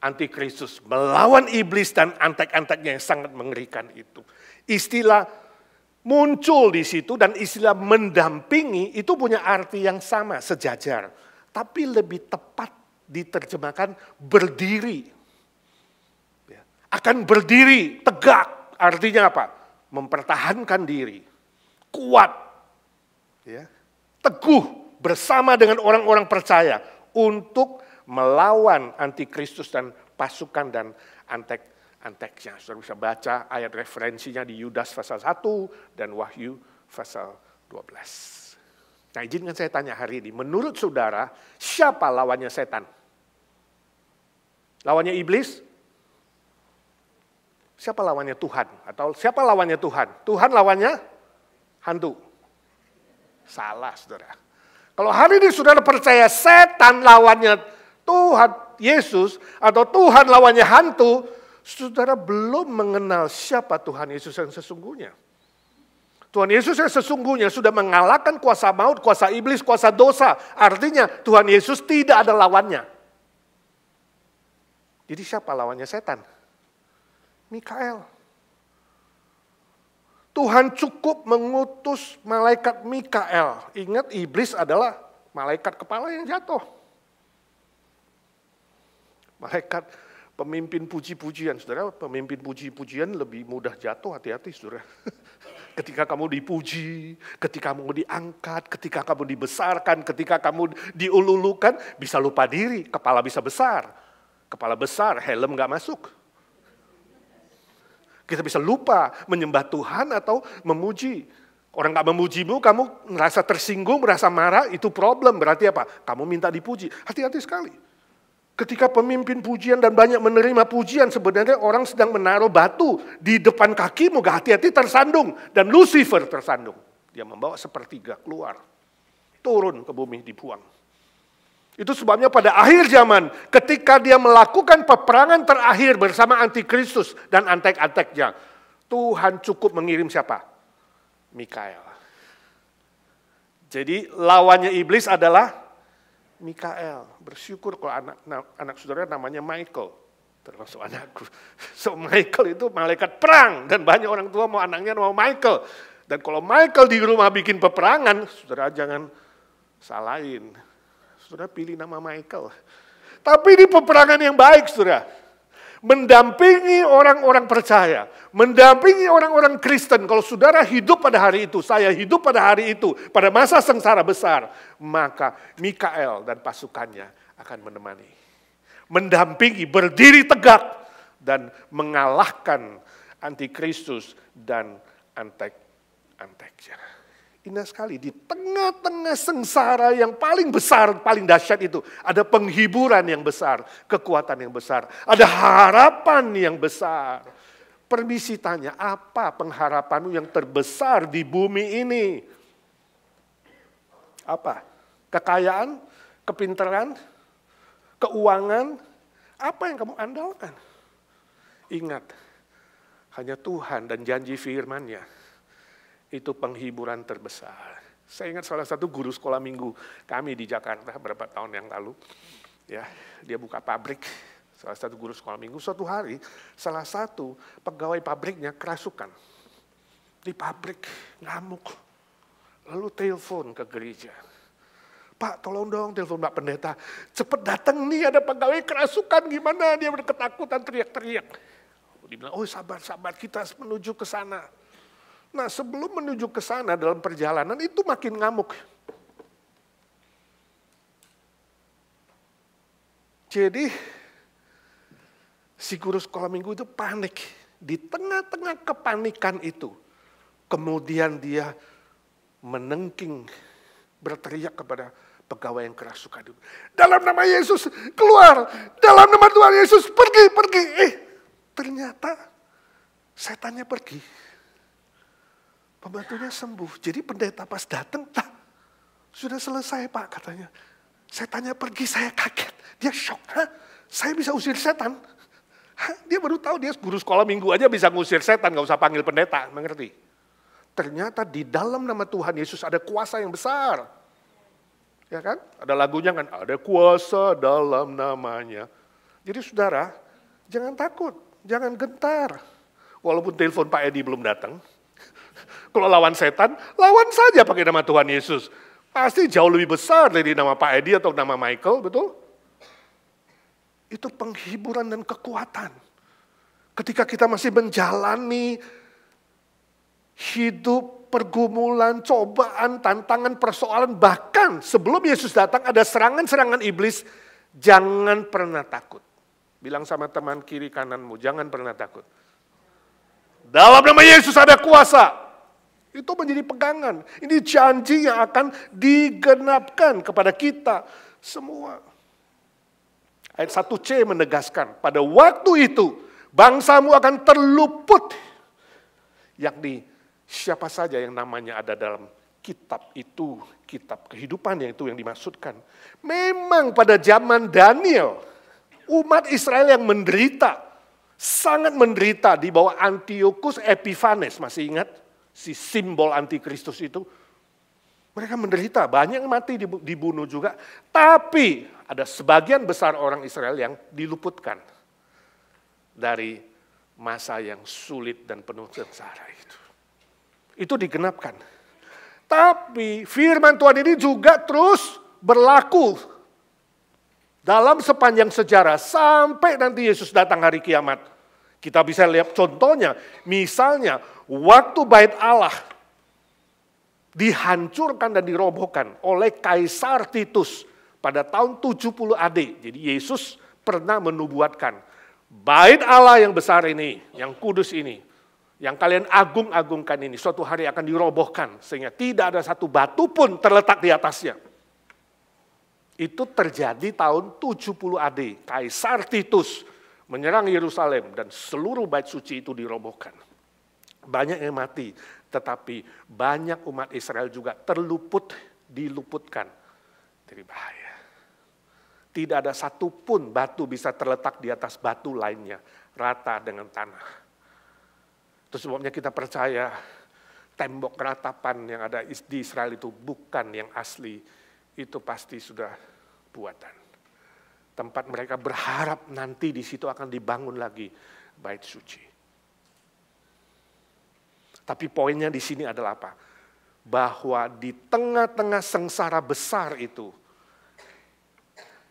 Antikristus, melawan iblis dan antek-anteknya yang sangat mengerikan itu. Istilah muncul di situ dan istilah mendampingi itu punya arti yang sama, sejajar. Tapi lebih tepat diterjemahkan berdiri. Akan berdiri tegak, artinya apa? Mempertahankan diri, kuat. Ya. teguh bersama dengan orang-orang percaya untuk melawan antikristus dan pasukan dan antek-anteknya. Saudara bisa baca ayat referensinya di Yudas pasal 1 dan Wahyu pasal 12. Nah, izinkan saya tanya hari ini, menurut saudara, siapa lawannya setan? Lawannya iblis? Siapa lawannya Tuhan? Atau siapa lawannya Tuhan? Tuhan lawannya hantu. Salah, saudara. Kalau hari ini saudara percaya setan lawannya Tuhan Yesus atau Tuhan lawannya hantu, saudara belum mengenal siapa Tuhan Yesus yang sesungguhnya. Tuhan Yesus yang sesungguhnya sudah mengalahkan kuasa maut, kuasa iblis, kuasa dosa. Artinya Tuhan Yesus tidak ada lawannya. Jadi siapa lawannya setan? Mikael. Tuhan cukup mengutus malaikat Mikael. Ingat, iblis adalah malaikat kepala yang jatuh. Malaikat pemimpin puji-pujian. Saudara, pemimpin puji-pujian lebih mudah jatuh, hati-hati saudara. Ketika kamu dipuji, ketika kamu diangkat, ketika kamu dibesarkan, ketika kamu diululukan, bisa lupa diri, kepala bisa besar. Kepala besar, helm gak masuk. Kita bisa lupa menyembah Tuhan atau memuji. Orang gak memujimu, kamu merasa tersinggung, merasa marah, itu problem. Berarti apa? Kamu minta dipuji. Hati-hati sekali. Ketika pemimpin pujian dan banyak menerima pujian, sebenarnya orang sedang menaruh batu di depan kakimu. Gak hati-hati tersandung. Dan Lucifer tersandung. Dia membawa sepertiga keluar. Turun ke bumi, dibuang. Itu sebabnya pada akhir zaman, ketika dia melakukan peperangan terakhir bersama antikristus dan antek-anteknya, Tuhan cukup mengirim siapa? Mikael. Jadi lawannya iblis adalah Mikael. Bersyukur kalau anak saudara namanya Michael, termasuk anakku. So Michael itu malaikat perang, dan banyak orang tua mau anaknya mau Michael. Dan kalau Michael di rumah bikin peperangan, saudara jangan salahin. Saudara pilih nama Michael. Tapi di peperangan yang baik, saudara. Mendampingi orang-orang percaya. Mendampingi orang-orang Kristen. Kalau saudara hidup pada hari itu, saya hidup pada hari itu, pada masa sengsara besar, maka Mikael dan pasukannya akan menemani. Mendampingi, berdiri tegak, dan mengalahkan antikristus dan antek-anteknya. Indah sekali, di tengah-tengah sengsara yang paling besar, paling dahsyat itu, ada penghiburan yang besar, kekuatan yang besar, ada harapan yang besar. Permisi tanya, apa pengharapanmu yang terbesar di bumi ini? Apa? Kekayaan, kepintaran, keuangan, apa yang kamu andalkan? Ingat, hanya Tuhan dan janji firman-Nya. Itu penghiburan terbesar. Saya ingat salah satu guru sekolah minggu kami di Jakarta beberapa tahun yang lalu. Ya, dia buka pabrik, salah satu guru sekolah minggu. Suatu hari, salah satu pegawai pabriknya kerasukan. Di pabrik, ngamuk. Lalu telepon ke gereja. Pak, tolong dong telepon Pak Pendeta. Cepet datang nih, ada pegawai kerasukan, gimana? Dia ketakutan, teriak-teriak. Dia bilang, oh sabar, kita menuju ke sana. Nah, sebelum menuju ke sana dalam perjalanan itu makin ngamuk. Jadi si guru sekolah minggu itu panik. Di tengah-tengah kepanikan itu, kemudian dia menengking, berteriak kepada pegawai yang kerasukan itu. Dalam nama Yesus keluar, dalam nama Tuhan Yesus pergi. Ternyata setannya pergi. Pembantunya sembuh. Jadi pendeta pas datang, sudah selesai Pak katanya. Setannya pergi, saya kaget. Dia shock. Saya bisa usir setan? Dia baru tahu, dia guru sekolah minggu aja bisa ngusir setan, gak usah panggil pendeta, mengerti? Ternyata di dalam nama Tuhan Yesus ada kuasa yang besar. Ya kan? Ada lagunya kan, ada kuasa dalam namanya. Jadi saudara, jangan takut, jangan gentar. Walaupun telepon Pak Edi belum datang. Kalau lawan setan, lawan saja pakai nama Tuhan Yesus. Pasti jauh lebih besar dari nama Pak Edi atau nama Michael, betul? Itu penghiburan dan kekuatan. Ketika kita masih menjalani hidup, pergumulan, cobaan, tantangan, persoalan. Bahkan sebelum Yesus datang ada serangan-serangan iblis. Jangan pernah takut. Bilang sama teman kiri kananmu, jangan pernah takut. Dalam nama Yesus ada kuasa. Itu menjadi pegangan. Ini janji yang akan digenapkan kepada kita semua. Ayat 1C menegaskan, pada waktu itu bangsamu akan terluput. Yakni siapa saja yang namanya ada dalam kitab itu, kitab kehidupan yang itu yang dimaksudkan. Memang pada zaman Daniel, umat Israel yang menderita, sangat menderita di bawah Antiochus Epiphanes, masih ingat? Si simbol antikristus itu. Mereka menderita, banyak yang mati dibunuh juga. Tapi ada sebagian besar orang Israel yang diluputkan dari masa yang sulit dan penuh sengsara itu. Itu digenapkan. Tapi firman Tuhan ini juga terus berlaku dalam sepanjang sejarah sampai nanti Yesus datang hari kiamat. Kita bisa lihat contohnya, misalnya waktu bait Allah dihancurkan dan dirobohkan oleh Kaisar Titus pada tahun 70 AD. Jadi Yesus pernah menubuatkan, bait Allah yang besar ini, yang kudus ini, yang kalian agung-agungkan ini, suatu hari akan dirobohkan sehingga tidak ada satu batu pun terletak di atasnya. Itu terjadi tahun 70 AD. Kaisar Titus menyerang Yerusalem dan seluruh bait suci itu dirobohkan. Banyak yang mati, tetapi banyak umat Israel juga diluputkan dari bahaya. Tidak ada satupun batu bisa terletak di atas batu lainnya, rata dengan tanah. Itu sebabnya kita percaya tembok ratapan yang ada di Israel itu bukan yang asli, itu pasti sudah buatan. Tempat mereka berharap nanti di situ akan dibangun lagi bait suci. Tapi poinnya di sini adalah apa? Bahwa di tengah-tengah sengsara besar itu,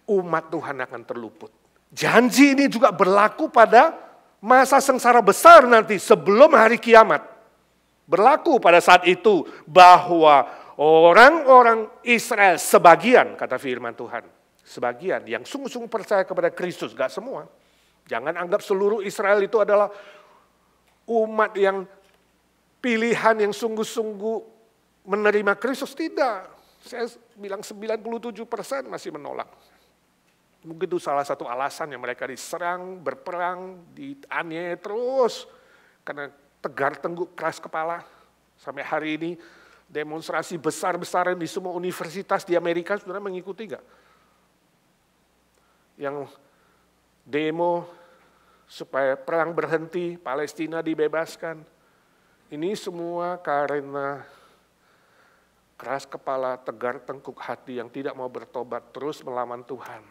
umat Tuhan akan terluput. Janji ini juga berlaku pada masa sengsara besar nanti sebelum hari kiamat. Berlaku pada saat itu bahwa orang-orang Israel sebagian, kata firman Tuhan, sebagian yang sungguh-sungguh percaya kepada Kristus, gak semua. Jangan anggap seluruh Israel itu adalah umat yang pilihan yang sungguh-sungguh menerima Kristus. Tidak, saya bilang 97% masih menolak. Mungkin itu salah satu alasan yang mereka diserang, berperang, dianiaya terus. Karena tegar tengguk, keras kepala. Sampai hari ini demonstrasi besar-besaran di semua universitas di Amerika sebenarnya mengikuti enggak? Yang demo supaya perang berhenti, Palestina dibebaskan. Ini semua karena keras kepala, tegar tengkuk hati yang tidak mau bertobat, terus melawan Tuhan.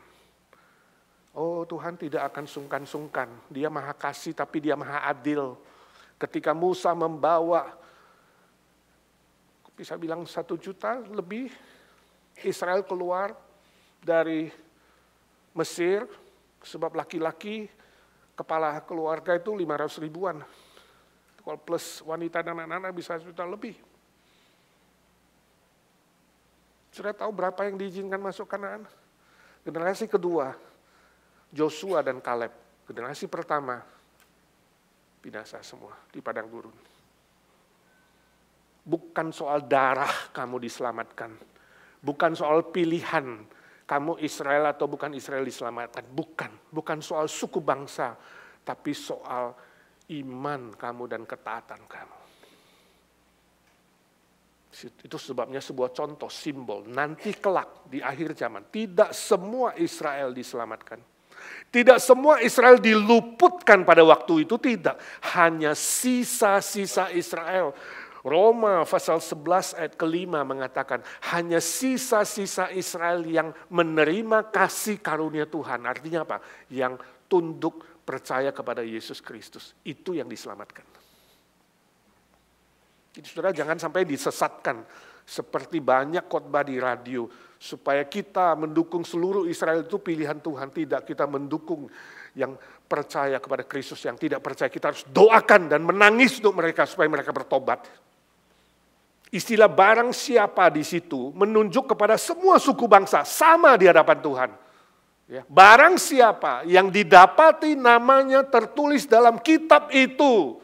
Oh, Tuhan tidak akan sungkan-sungkan. Dia maha kasih tapi dia maha adil. Ketika Musa membawa, bisa bilang 1 juta lebih Israel keluar dari Mesir, sebab laki-laki kepala keluarga itu 500 ribuan. Kalau plus wanita dan anak-anak bisa 1 juta lebih. Sudah tahu berapa yang diizinkan masuk Kanaan? Generasi kedua, Joshua dan Kaleb. Generasi pertama, binasa semua di padang gurun. Bukan soal darah kamu diselamatkan. Bukan soal pilihan kamu Israel atau bukan Israel diselamatkan. Bukan soal suku bangsa, tapi soal iman kamu dan ketaatan kamu. Itu sebabnya sebuah contoh, simbol. Nanti kelak di akhir zaman, tidak semua Israel diselamatkan. Tidak semua Israel diluputkan pada waktu itu, tidak. Hanya sisa-sisa Israel. Roma pasal 11 ayat ke-5 mengatakan, hanya sisa-sisa Israel yang menerima kasih karunia Tuhan. Artinya apa? Yang tunduk percaya kepada Yesus Kristus, itu yang diselamatkan. Jadi saudara jangan sampai disesatkan seperti banyak khotbah di radio supaya kita mendukung seluruh Israel itu pilihan Tuhan. Tidak, kita mendukung yang percaya kepada Kristus, yang tidak percaya kita harus doakan dan menangis untuk mereka supaya mereka bertobat. Istilah barang siapa di situ menunjuk kepada semua suku bangsa sama di hadapan Tuhan. Ya, barang siapa yang didapati namanya tertulis dalam kitab itu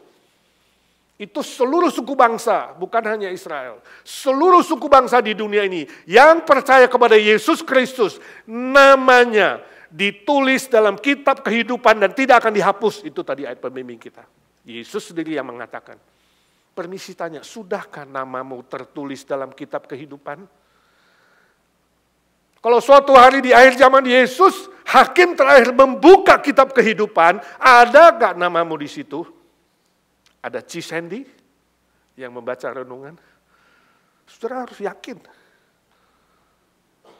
seluruh suku bangsa, bukan hanya Israel. Seluruh suku bangsa di dunia ini yang percaya kepada Yesus Kristus, namanya ditulis dalam kitab kehidupan dan tidak akan dihapus. Itu tadi ayat pembimbing kita. Yesus sendiri yang mengatakan. Permisi tanya, sudahkah namamu tertulis dalam kitab kehidupan? Kalau suatu hari di akhir zaman Yesus, hakim terakhir membuka kitab kehidupan, ada gak namamu di situ? Ada Cisendi yang membaca renungan. Saudara harus yakin.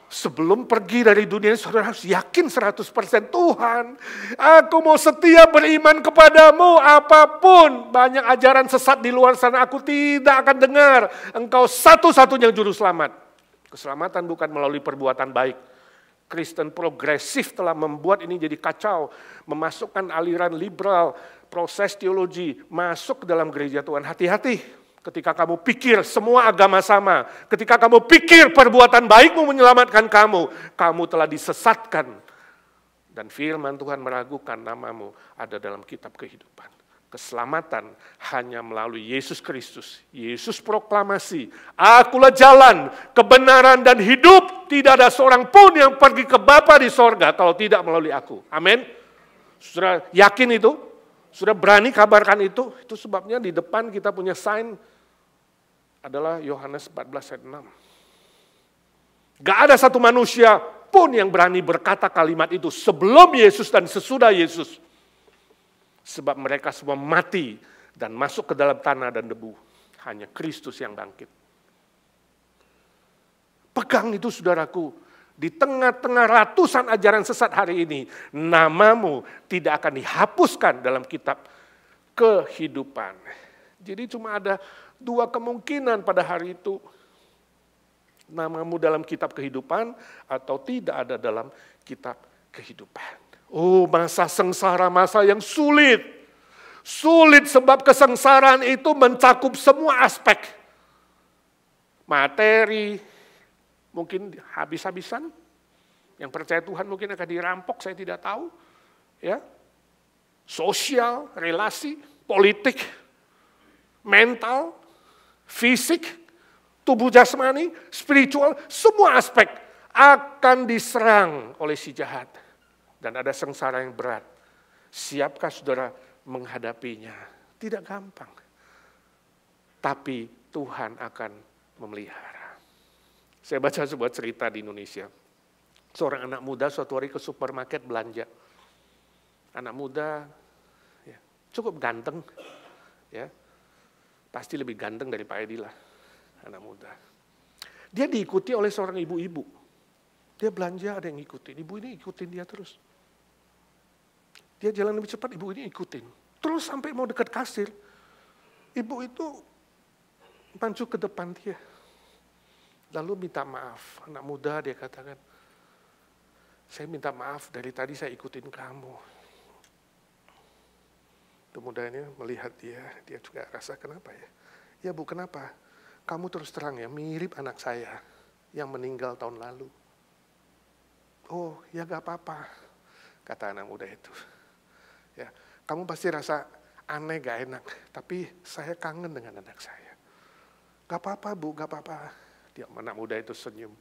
Sebelum pergi dari dunia ini, saudara harus yakin 100%. Tuhan, aku mau setia beriman kepadamu apapun. Banyak ajaran sesat di luar sana, aku tidak akan dengar. Engkau satu-satunya juru selamat. Keselamatan bukan melalui perbuatan baik. Kristen progresif telah membuat ini jadi kacau. Memasukkan aliran liberal, proses teologi, masuk ke dalam gereja Tuhan. Hati-hati. Ketika kamu pikir semua agama sama, ketika kamu pikir perbuatan baikmu menyelamatkan kamu, kamu telah disesatkan. Dan firman Tuhan meragukan namamu ada dalam kitab kehidupan. Keselamatan hanya melalui Yesus Kristus. Yesus proklamasi, akulah jalan, kebenaran dan hidup. Tidak ada seorang pun yang pergi ke Bapa di sorga kalau tidak melalui aku. Amin. Saudara yakin itu? Sudah berani kabarkan itu? Itu sebabnya di depan kita punya sign adalah Yohanes 14 ayat 6. Gak ada satu manusia pun yang berani berkata kalimat itu sebelum Yesus dan sesudah Yesus. Sebab mereka semua mati dan masuk ke dalam tanah dan debu. Hanya Kristus yang bangkit. Pegang itu saudaraku. Di tengah-tengah ratusan ajaran sesat hari ini, namamu tidak akan dihapuskan dalam kitab kehidupan. Jadi cuma ada dua kemungkinan pada hari itu. Namamu dalam kitab kehidupan atau tidak ada dalam kitab kehidupan. Oh, masa sengsara, masa yang sulit. Sulit sebab kesengsaraan itu mencakup semua aspek. Materi, mungkin habis-habisan. Yang percaya Tuhan mungkin akan dirampok, saya tidak tahu. Ya, sosial, relasi, politik, mental, fisik, tubuh jasmani, spiritual, semua aspek akan diserang oleh si jahat. Dan ada sengsara yang berat. Siapkah saudara menghadapinya? Tidak gampang. Tapi Tuhan akan memelihara. Saya baca sebuah cerita di Indonesia. Seorang anak muda suatu hari ke supermarket belanja. Anak muda ya, cukup ganteng. Ya, pasti lebih ganteng dari Pak Edi lah. Anak muda. Dia diikuti oleh seorang ibu-ibu. Dia belanja, ada yang ngikutin. Ibu ini ikutin dia terus. Dia jalan lebih cepat, ibu ini ikutin. Terus sampai mau dekat kasir. Ibu itu maju ke depan dia. Lalu minta maaf. Anak muda dia katakan, saya minta maaf dari tadi saya ikutin kamu. Kemudian melihat dia juga rasa kenapa ya? Ya Bu, kenapa? Kamu terus terang ya mirip anak saya yang meninggal tahun lalu. Oh ya gak apa-apa, kata anak muda itu. Ya, kamu pasti rasa aneh gak enak, tapi saya kangen dengan anak saya. Gak apa-apa Bu, gak apa-apa. Dia anak muda itu senyum.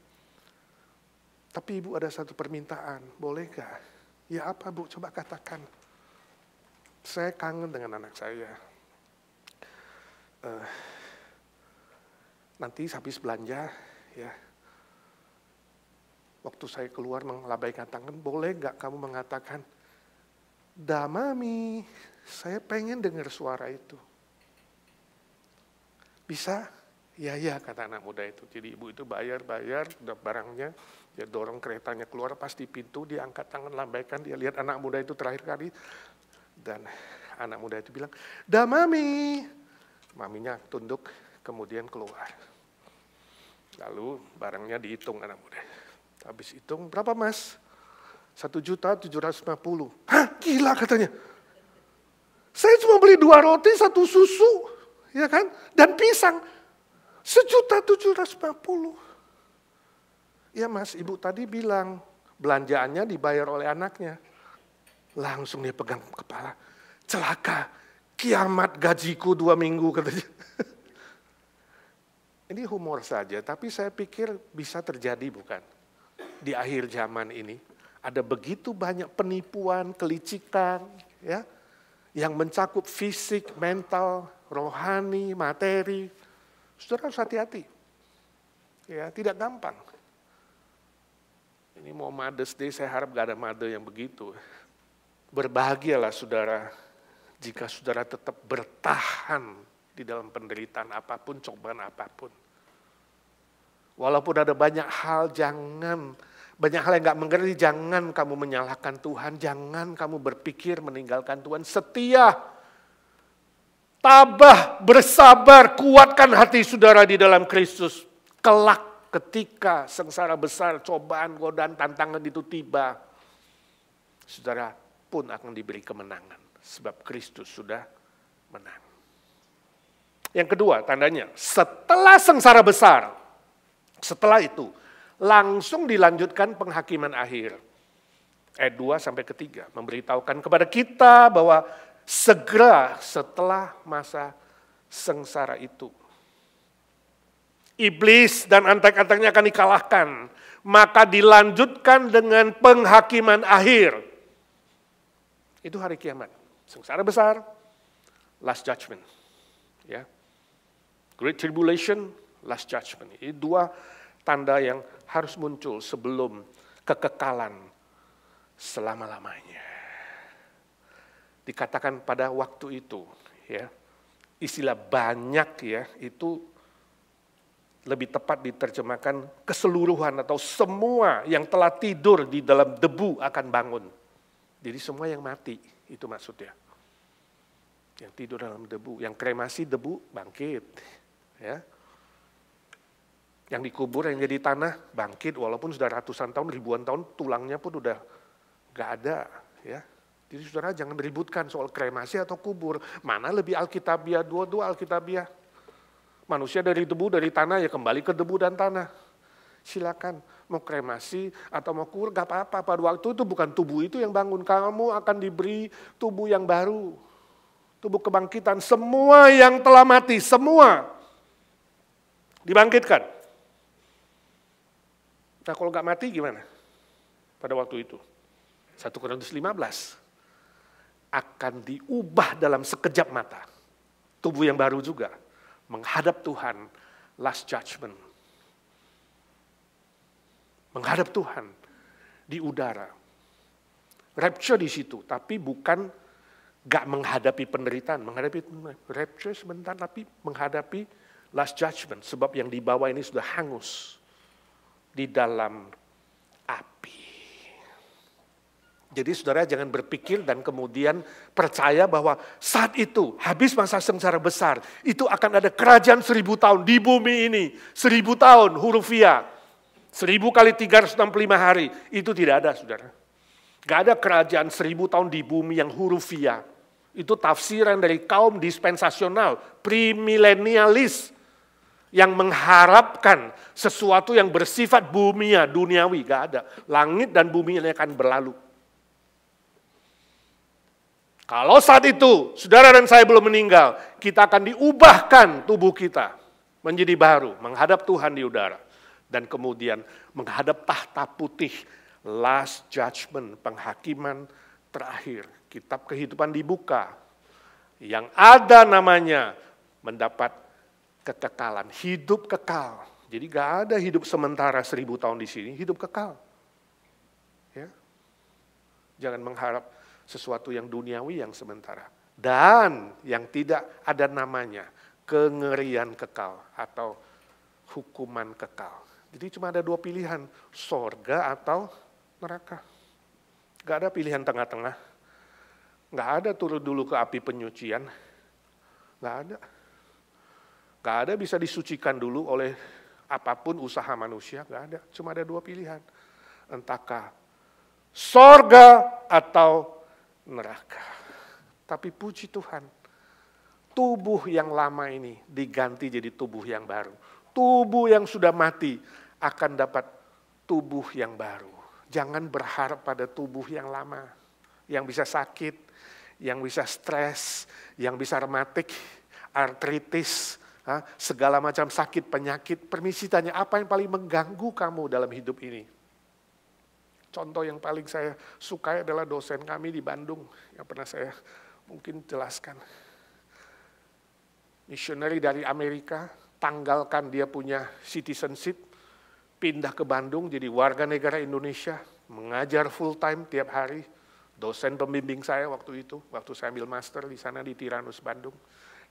Tapi Ibu ada satu permintaan, boleh gak? Ya apa Bu, coba katakan. Saya kangen dengan anak saya. Nanti habis belanja, ya. Waktu saya keluar melambaikan tangan, boleh gak kamu mengatakan, "Da Mami, saya pengen dengar suara itu." Bisa? Ya, kata anak muda itu. Jadi ibu itu bayar, udah barangnya, dia dorong keretanya keluar, pas di pintu, dia angkat tangan, lambaikan, dia lihat anak muda itu terakhir kali. Dan anak muda itu bilang, "Da Mami." Maminya tunduk, kemudian keluar. Lalu barangnya dihitung anak muda. Habis hitung, berapa Mas? 1.750.000. Hah, gila katanya. Saya cuma beli 2 roti, 1 susu, ya kan? Dan pisang. 1.750. Ya Mas, Ibu tadi bilang belanjaannya dibayar oleh anaknya. Langsung dia pegang kepala. Celaka, kiamat gajiku 2 minggu katanya. Ini humor saja, tapi saya pikir bisa terjadi bukan? Di akhir zaman ini ada begitu banyak penipuan, kelicikan, ya, yang mencakup fisik, mental, rohani, materi. Saudara harus hati-hati. Ya, tidak gampang. Ini mau Mother's Day, saya harap gak ada mother yang begitu. Berbahagialah saudara, jika saudara tetap bertahan di dalam penderitaan apapun, cobaan apapun. Walaupun ada banyak hal yang gak mengerti, jangan kamu menyalahkan Tuhan, jangan kamu berpikir meninggalkan Tuhan. Setia, tabah, bersabar, kuatkan hati saudara di dalam Kristus. Kelak ketika sengsara besar, cobaan, godaan, tantangan itu tiba, saudara pun akan diberi kemenangan. Sebab Kristus sudah menang. Yang kedua tandanya, setelah sengsara besar, setelah itu langsung dilanjutkan penghakiman akhir. Ayat 2 sampai ke 3 memberitahukan kepada kita bahwa segera setelah masa sengsara itu, iblis dan antek-anteknya akan dikalahkan. Maka dilanjutkan dengan penghakiman akhir. Itu hari kiamat. Sengsara besar, last judgment. Ya. Great tribulation, last judgment. Ini 2 tanda yang harus muncul sebelum kekekalan selama-lamanya. Dikatakan pada waktu itu, ya, istilah banyak ya, itu lebih tepat diterjemahkan keseluruhan atau semua yang telah tidur di dalam debu akan bangun. Jadi semua yang mati, itu maksudnya. Yang tidur dalam debu, yang kremasi debu bangkit. Ya. Yang dikubur, yang jadi tanah bangkit, walaupun sudah ratusan tahun, ribuan tahun, tulangnya pun udah gak ada. Ya. Jadi saudara jangan ributkan soal kremasi atau kubur. Mana lebih alkitabiah, dua-dua alkitabiah. Manusia dari debu, dari tanah, ya kembali ke debu dan tanah. Silakan, mau kremasi atau mau kubur, gak apa-apa. Pada waktu itu bukan tubuh itu yang bangun. Kamu akan diberi tubuh yang baru. Tubuh kebangkitan. Semua yang telah mati, semua dibangkitkan. Nah kalau gak mati gimana? Pada waktu itu. 1 Korintus 15. Akan diubah dalam sekejap mata. Tubuh yang baru juga. Menghadap Tuhan, last judgment. Menghadap Tuhan di udara. Rapture di situ, tapi bukan gak menghadapi penderitaan. Menghadapi rapture sebentar, tapi menghadapi last judgment. Sebab yang dibawa ini sudah hangus di dalam api. Jadi saudara jangan berpikir dan kemudian percaya bahwa saat itu habis masa sengsara besar, itu akan ada kerajaan 1000 tahun di bumi ini. 1000 tahun hurufiah. 1000 kali 365 hari. Itu tidak ada saudara. Gak ada kerajaan 1000 tahun di bumi yang hurufiah. Itu tafsiran dari kaum dispensasional, premilenialis. Yang mengharapkan sesuatu yang bersifat bumia, duniawi. Gak ada. Langit dan bumi ini akan berlalu. Kalau saat itu, saudara dan saya belum meninggal, kita akan diubahkan tubuh kita menjadi baru, menghadap Tuhan di udara. Dan kemudian menghadap tahta putih, last judgment, penghakiman terakhir. Kitab kehidupan dibuka, yang ada namanya mendapat kekekalan, hidup kekal. Jadi gak ada hidup sementara 1000 tahun di sini, hidup kekal. Ya. Jangan mengharap sesuatu yang duniawi yang sementara. Dan yang tidak ada namanya, kengerian kekal atau hukuman kekal. Jadi cuma ada 2 pilihan, sorga atau neraka. Gak ada pilihan tengah-tengah. Gak ada turun dulu ke api penyucian. Gak ada. Gak ada bisa disucikan dulu oleh apapun usaha manusia. Gak ada. Cuma ada 2 pilihan. Entahkah sorga atau neraka. Tapi puji Tuhan, tubuh yang lama ini diganti jadi tubuh yang baru. Tubuh yang sudah mati akan dapat tubuh yang baru. Jangan berharap pada tubuh yang lama, yang bisa sakit, yang bisa stres, yang bisa rematik, artritis, segala macam sakit, penyakit. Permisi tanya, apa yang paling mengganggu kamu dalam hidup ini? Contoh yang paling saya sukai adalah dosen kami di Bandung, yang pernah saya mungkin jelaskan. Missionary dari Amerika, tanggalkan dia punya citizenship, pindah ke Bandung jadi warga negara Indonesia, mengajar full time tiap hari. Dosen pembimbing saya waktu itu, waktu saya ambil master di sana di Tiranus, Bandung.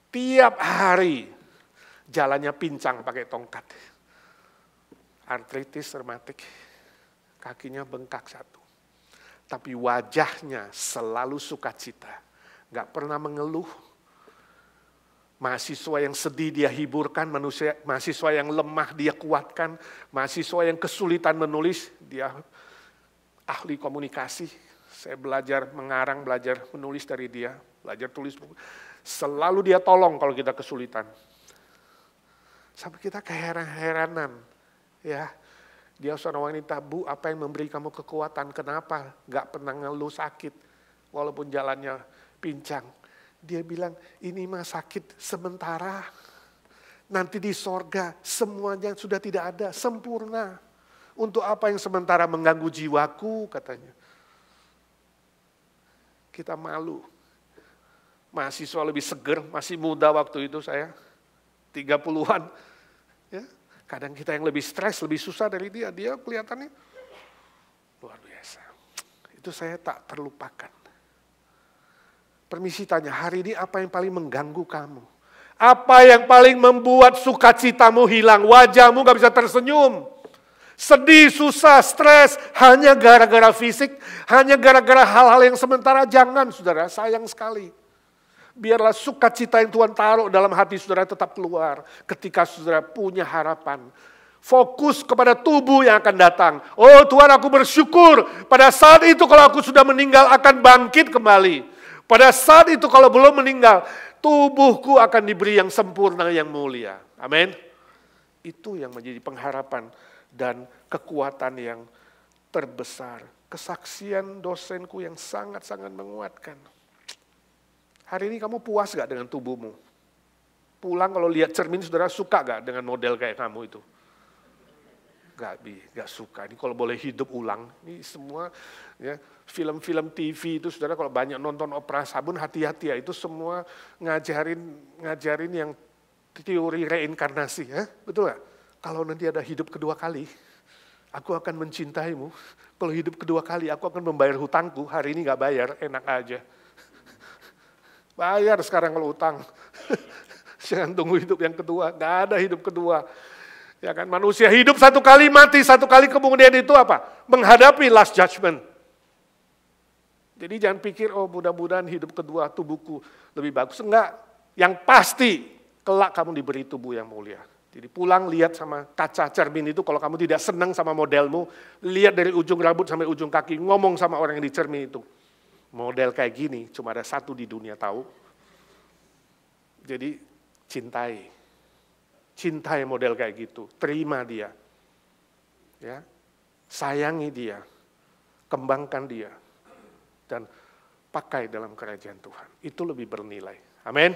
Tiap hari jalannya pincang pakai tongkat. Artritis, rematik, kakinya bengkak satu. Tapi wajahnya selalu sukacita, gak pernah mengeluh. Mahasiswa yang sedih dia hiburkan, mahasiswa yang lemah dia kuatkan, mahasiswa yang kesulitan menulis, dia ahli komunikasi. Saya belajar mengarang, belajar menulis dari dia, belajar tulis buku. Selalu dia tolong kalau kita kesulitan. Sampai kita keheran-heranan. Ya, dia seorang wanita, Bu, apa yang memberi kamu kekuatan? Kenapa? Gak pernah ngeluh sakit, walaupun jalannya pincang. Dia bilang, ini mah sakit sementara. Nanti di sorga semuanya sudah tidak ada, sempurna. Untuk apa yang sementara mengganggu jiwaku, katanya. Kita malu. Mahasiswa lebih seger, masih muda waktu itu saya. 30-an. Ya, kadang kita yang lebih stres, lebih susah dari dia. Dia kelihatannya luar biasa. Itu saya tak terlupakan. Permisi tanya, hari ini apa yang paling mengganggu kamu? Apa yang paling membuat sukacitamu hilang? Wajahmu gak bisa tersenyum. Sedih, susah, stres, hanya gara-gara fisik, hanya gara-gara hal-hal yang sementara. Jangan, saudara, sayang sekali. Biarlah sukacita yang Tuhan taruh dalam hati saudara tetap keluar ketika saudara punya harapan. Fokus kepada tubuh yang akan datang. Oh Tuhan, aku bersyukur pada saat itu kalau aku sudah meninggal akan bangkit kembali. Pada saat itu kalau belum meninggal, tubuhku akan diberi yang sempurna, yang mulia. Amin. Itu yang menjadi pengharapan dan kekuatan yang terbesar. Kesaksian dosenku yang sangat-sangat menguatkan. Hari ini kamu puas gak dengan tubuhmu? Pulang kalau lihat cermin, saudara suka gak dengan model kayak kamu itu? Gak suka. Ini kalau boleh hidup ulang, ini semua ya, film-film TV itu saudara kalau banyak nonton Opera Sabun, hati-hati ya, itu semua ngajarin yang teori reinkarnasi, ya, betul gak? Kalau nanti ada hidup kedua kali, aku akan mencintaimu. Kalau hidup kedua kali, aku akan membayar hutangku. Hari ini gak bayar, enak aja. Bayar sekarang kalau utang. Jangan tunggu hidup yang kedua, gak ada hidup kedua. Ya kan, manusia hidup satu kali, mati satu kali, kemudian itu apa? Menghadapi last judgment. Jadi jangan pikir, oh mudah-mudahan hidup kedua tubuhku lebih bagus. Enggak, yang pasti kelak kamu diberi tubuh yang mulia. Jadi pulang lihat sama kaca cermin itu, kalau kamu tidak senang sama modelmu, lihat dari ujung rambut sampai ujung kaki, ngomong sama orang yang di cermin itu. Model kayak gini cuma ada satu di dunia, tahu? Jadi cintai model kayak gitu, terima dia, ya, sayangi dia, kembangkan dia, dan pakai dalam kerajaan Tuhan. Itu lebih bernilai. Amin.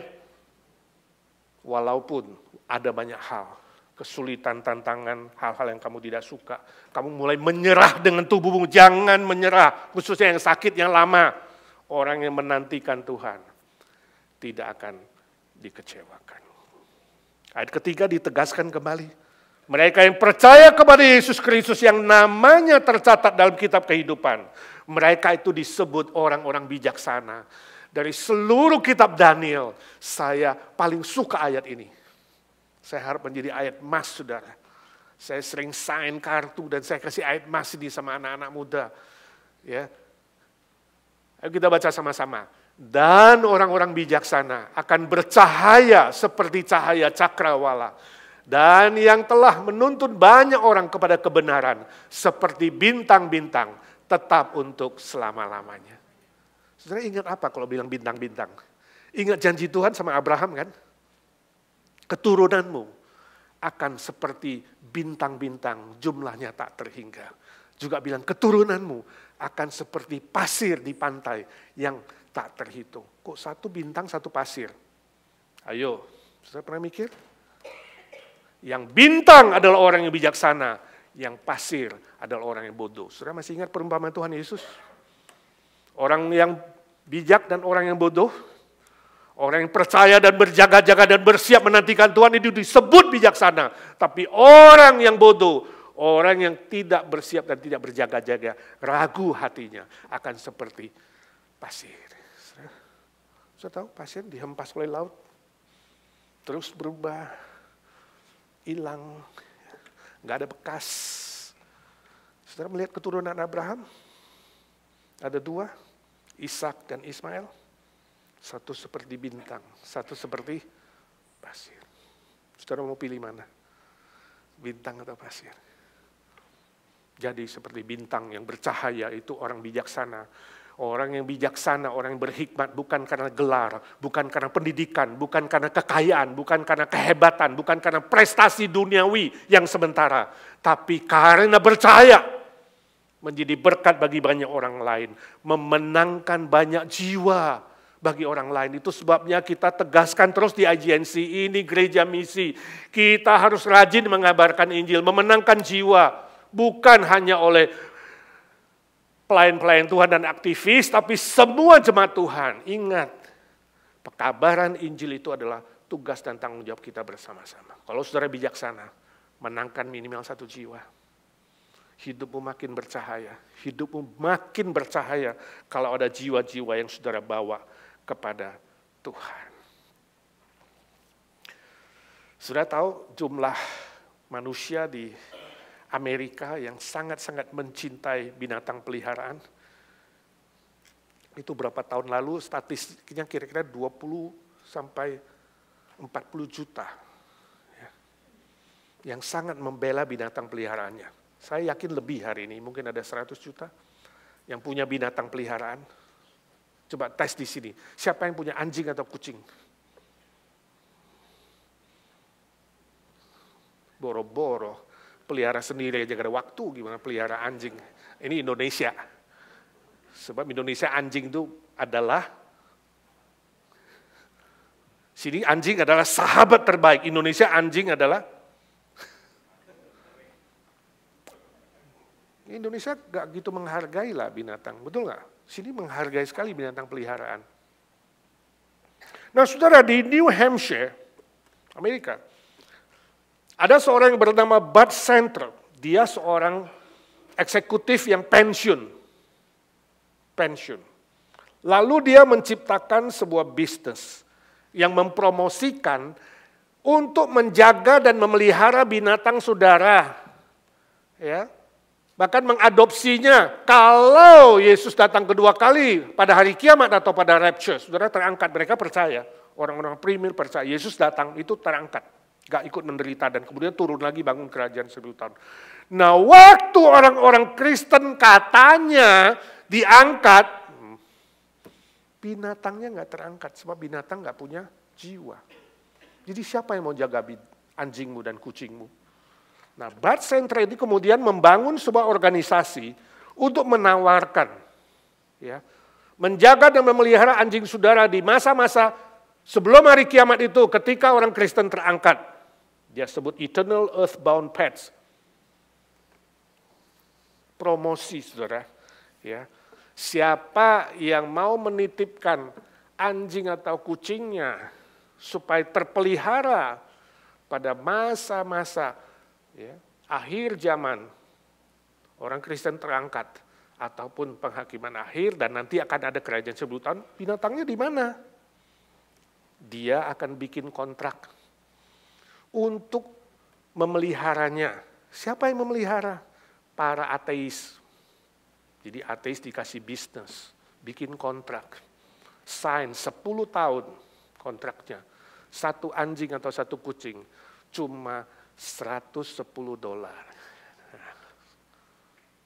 Walaupun ada banyak hal, kesulitan, tantangan, hal-hal yang kamu tidak suka, kamu mulai menyerah dengan tubuhmu. Jangan menyerah, khususnya yang sakit, yang lama. Orang yang menantikan Tuhan tidak akan dikecewakan. Ayat ketiga ditegaskan kembali. Mereka yang percaya kepada Yesus Kristus yang namanya tercatat dalam kitab kehidupan. Mereka itu disebut orang-orang bijaksana. Dari seluruh kitab Daniel, saya paling suka ayat ini. Saya harap menjadi ayat emas, saudara. Saya sering sign kartu dan saya kasih ayat emas ini sama anak-anak muda. Ya. Ayo kita baca sama-sama. Dan orang-orang bijaksana akan bercahaya seperti cahaya cakrawala. Dan yang telah menuntun banyak orang kepada kebenaran seperti bintang-bintang tetap untuk selama-lamanya. Saudara ingat apa kalau bilang bintang-bintang? Ingat janji Tuhan sama Abraham kan? Keturunanmu akan seperti bintang-bintang, jumlahnya tak terhingga. Juga bilang keturunanmu akan seperti pasir di pantai yang tak terhitung. Kok satu bintang, satu pasir? Ayo, sudah pernah mikir? Yang bintang adalah orang yang bijaksana, yang pasir adalah orang yang bodoh. Sudah masih ingat perumpamaan Tuhan Yesus? Orang yang bijak dan orang yang bodoh, orang yang percaya dan berjaga-jaga dan bersiap menantikan Tuhan itu disebut bijaksana. Tapi orang yang bodoh, orang yang tidak bersiap dan tidak berjaga-jaga, ragu hatinya, akan seperti pasir. Saya tahu pasir dihempas oleh laut, terus berubah, hilang, nggak ada bekas. Saudara melihat keturunan Abraham, ada dua, Ishak dan Ismail. Satu seperti bintang, satu seperti pasir. Saudara mau pilih mana? Bintang atau pasir? Jadi seperti bintang yang bercahaya itu orang bijaksana. Orang yang bijaksana, orang yang berhikmat bukan karena gelar, bukan karena pendidikan, bukan karena kekayaan, bukan karena kehebatan, bukan karena prestasi duniawi yang sementara. Tapi karena percaya menjadi berkat bagi banyak orang lain. Memenangkan banyak jiwa bagi orang lain. Itu sebabnya kita tegaskan terus di IGNC, ini gereja misi. Kita harus rajin mengabarkan Injil, memenangkan jiwa. Bukan hanya oleh pelayan-pelayan Tuhan dan aktivis, tapi semua jemaat Tuhan. Ingat, pekabaran Injil itu adalah tugas dan tanggung jawab kita bersama-sama. Kalau saudara bijaksana, menangkan minimal satu jiwa. Hidupmu makin bercahaya. Hidupmu makin bercahaya kalau ada jiwa-jiwa yang saudara bawa kepada Tuhan. Saudara tahu jumlah manusia di Amerika yang sangat-sangat mencintai binatang peliharaan. Itu berapa tahun lalu statistiknya kira-kira 20 sampai 40 juta. Yang sangat membela binatang peliharaannya. Saya yakin lebih hari ini, mungkin ada 100 juta yang punya binatang peliharaan. Coba tes di sini, siapa yang punya anjing atau kucing? Boro-boro. Pelihara sendiri aja gak ada waktu, gimana pelihara anjing. Ini Indonesia. Sebab Indonesia anjing itu adalah, sini anjing adalah sahabat terbaik. Indonesia anjing adalah, Indonesia gak gitu menghargai lah binatang, betul gak? Sini menghargai sekali binatang peliharaan. Nah saudara, di New Hampshire, Amerika, ada seorang yang bernama Bud Central. Dia seorang eksekutif yang pensiun. Lalu dia menciptakan sebuah bisnis yang mempromosikan untuk menjaga dan memelihara binatang saudara. Ya. Bahkan mengadopsinya. Kalau Yesus datang kedua kali pada hari kiamat atau pada rapture, saudara terangkat, mereka percaya. Orang-orang premier percaya Yesus datang itu terangkat. Gak ikut menderita dan kemudian turun lagi bangun kerajaan 1000 tahun. Nah waktu orang-orang Kristen katanya diangkat, binatangnya gak terangkat sebab binatang gak punya jiwa. Jadi siapa yang mau jaga anjingmu dan kucingmu? Nah Bud Central ini kemudian membangun sebuah organisasi untuk menawarkan, ya, menjaga dan memelihara anjing saudara di masa-masa sebelum hari kiamat itu ketika orang Kristen terangkat. Dia sebut Eternal Earthbound Pets. Promosi saudara. Ya. Siapa yang mau menitipkan anjing atau kucingnya supaya terpelihara pada masa-masa ya, akhir zaman, orang Kristen terangkat, ataupun penghakiman akhir, dan nanti akan ada kerajaan 1000 tahun, binatangnya di mana? Dia akan bikin kontrak untuk memeliharanya. Siapa yang memelihara? Para ateis. Jadi ateis dikasih bisnis, bikin kontrak. Sign 10 tahun kontraknya. Satu anjing atau satu kucing cuma $110.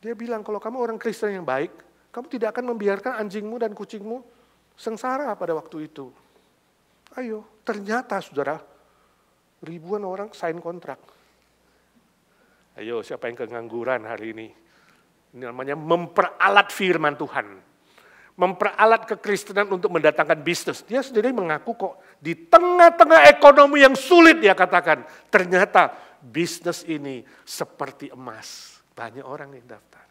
Dia bilang kalau kamu orang Kristen yang baik, kamu tidak akan membiarkan anjingmu dan kucingmu sengsara pada waktu itu. Ayo, ternyata saudara, ribuan orang sign kontrak. Ayo, siapa yang kengangguran hari ini? Ini namanya memperalat firman Tuhan. Memperalat kekristenan untuk mendatangkan bisnis. Dia sendiri mengaku kok di tengah-tengah ekonomi yang sulit dia katakan. Ternyata bisnis ini seperti emas. Banyak orang yang daftar.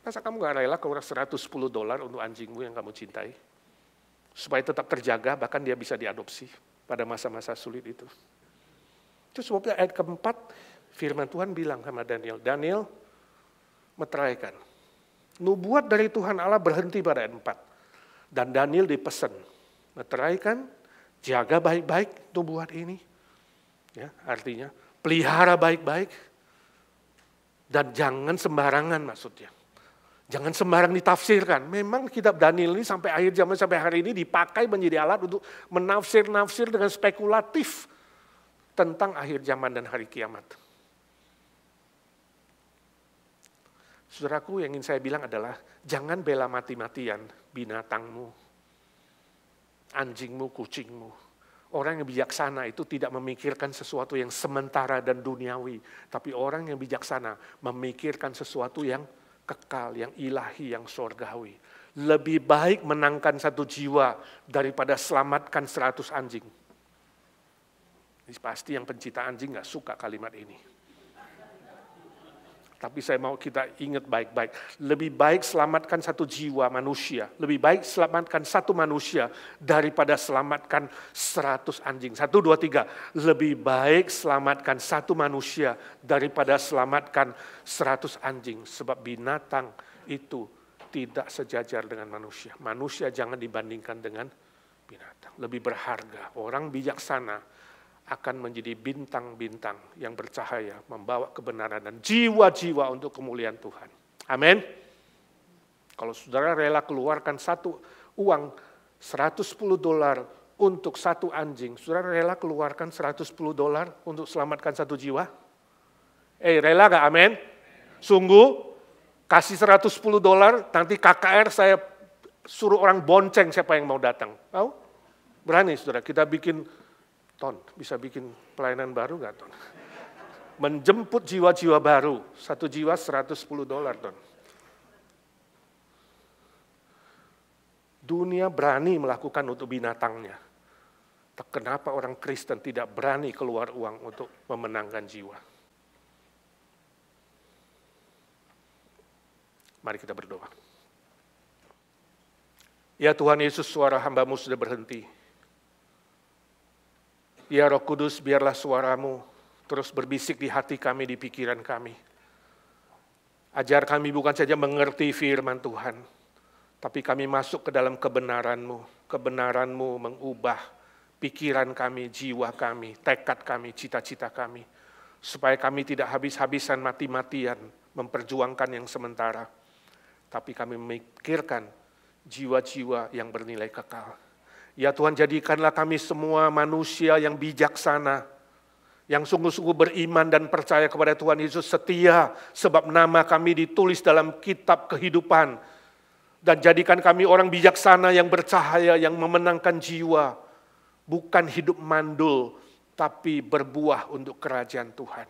Masa kamu gak rela keluar $110 untuk anjingmu yang kamu cintai? Supaya tetap terjaga, bahkan dia bisa diadopsi pada masa-masa sulit itu. Itu sebabnya ayat keempat, firman Tuhan bilang sama Daniel, Daniel meteraikan. Nubuat dari Tuhan Allah berhenti pada ayat 4. Dan Daniel dipesan, meteraikan, jaga baik-baik nubuat ini. Ya, artinya, pelihara baik-baik. Dan jangan sembarangan maksudnya. Jangan sembarang ditafsirkan. Memang kitab Daniel ini sampai akhir zaman, sampai hari ini dipakai menjadi alat untuk menafsir-nafsir dengan spekulatif tentang akhir zaman dan hari kiamat. Saudaraku, yang ingin saya bilang adalah jangan bela mati-matian binatangmu, anjingmu, kucingmu. Orang yang bijaksana itu tidak memikirkan sesuatu yang sementara dan duniawi. Tapi orang yang bijaksana memikirkan sesuatu yang kekal, yang ilahi, yang surgawi. Lebih baik menangkan 1 jiwa daripada selamatkan 100 anjing. Ini pasti yang pencinta anjing gak suka kalimat ini. Tapi saya mau kita ingat baik-baik. Lebih baik selamatkan 1 jiwa manusia. Lebih baik selamatkan 1 manusia daripada selamatkan 100 anjing. 1, 2, 3. Lebih baik selamatkan 1 manusia daripada selamatkan 100 anjing. Sebab binatang itu tidak sejajar dengan manusia. Manusia jangan dibandingkan dengan binatang. Lebih berharga. Orang bijaksana akan menjadi bintang-bintang yang bercahaya, membawa kebenaran dan jiwa-jiwa untuk kemuliaan Tuhan. Amin. Kalau saudara rela keluarkan uang $110 untuk 1 anjing, saudara rela keluarkan $110 untuk selamatkan 1 jiwa? Rela gak? Amin. Sungguh, kasih $110, nanti KKR saya suruh orang bonceng siapa yang mau datang. Tahu? Berani saudara, kita bikin bisa bikin pelayanan baru nggak, Ton? Menjemput jiwa-jiwa baru, 1 jiwa $110, Ton. Dunia berani melakukan untuk binatangnya. Kenapa orang Kristen tidak berani keluar uang untuk memenangkan jiwa? Mari kita berdoa. Ya Tuhan Yesus, suara hamba-Mu sudah berhenti. Ya Roh Kudus, biarlah suara-Mu terus berbisik di hati kami, di pikiran kami. Ajar kami bukan saja mengerti firman Tuhan, tapi kami masuk ke dalam kebenaran-Mu. Kebenaran-Mu mengubah pikiran kami, jiwa kami, tekad kami, cita-cita kami. Supaya kami tidak habis-habisan mati-matian memperjuangkan yang sementara. Tapi kami memikirkan jiwa-jiwa yang bernilai kekal. Ya Tuhan, jadikanlah kami semua manusia yang bijaksana, yang sungguh-sungguh beriman dan percaya kepada Tuhan Yesus, setia, sebab nama kami ditulis dalam kitab kehidupan. Dan jadikan kami orang bijaksana yang bercahaya, yang memenangkan jiwa, bukan hidup mandul, tapi berbuah untuk kerajaan Tuhan.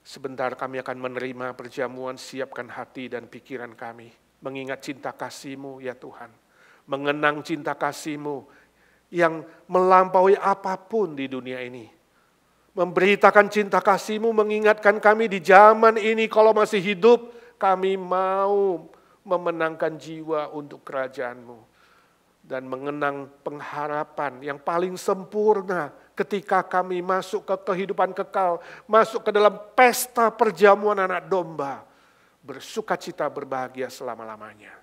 Sebentar kami akan menerima perjamuan, siapkan hati dan pikiran kami, mengingat cinta kasih-Mu ya Tuhan. Mengenang cinta kasih-Mu yang melampaui apapun di dunia ini. Memberitakan cinta kasih-Mu, mengingatkan kami di zaman ini kalau masih hidup, kami mau memenangkan jiwa untuk kerajaan-Mu. Dan mengenang pengharapan yang paling sempurna ketika kami masuk ke kehidupan kekal, masuk ke dalam pesta perjamuan anak domba. Bersukacita berbahagia selama-lamanya.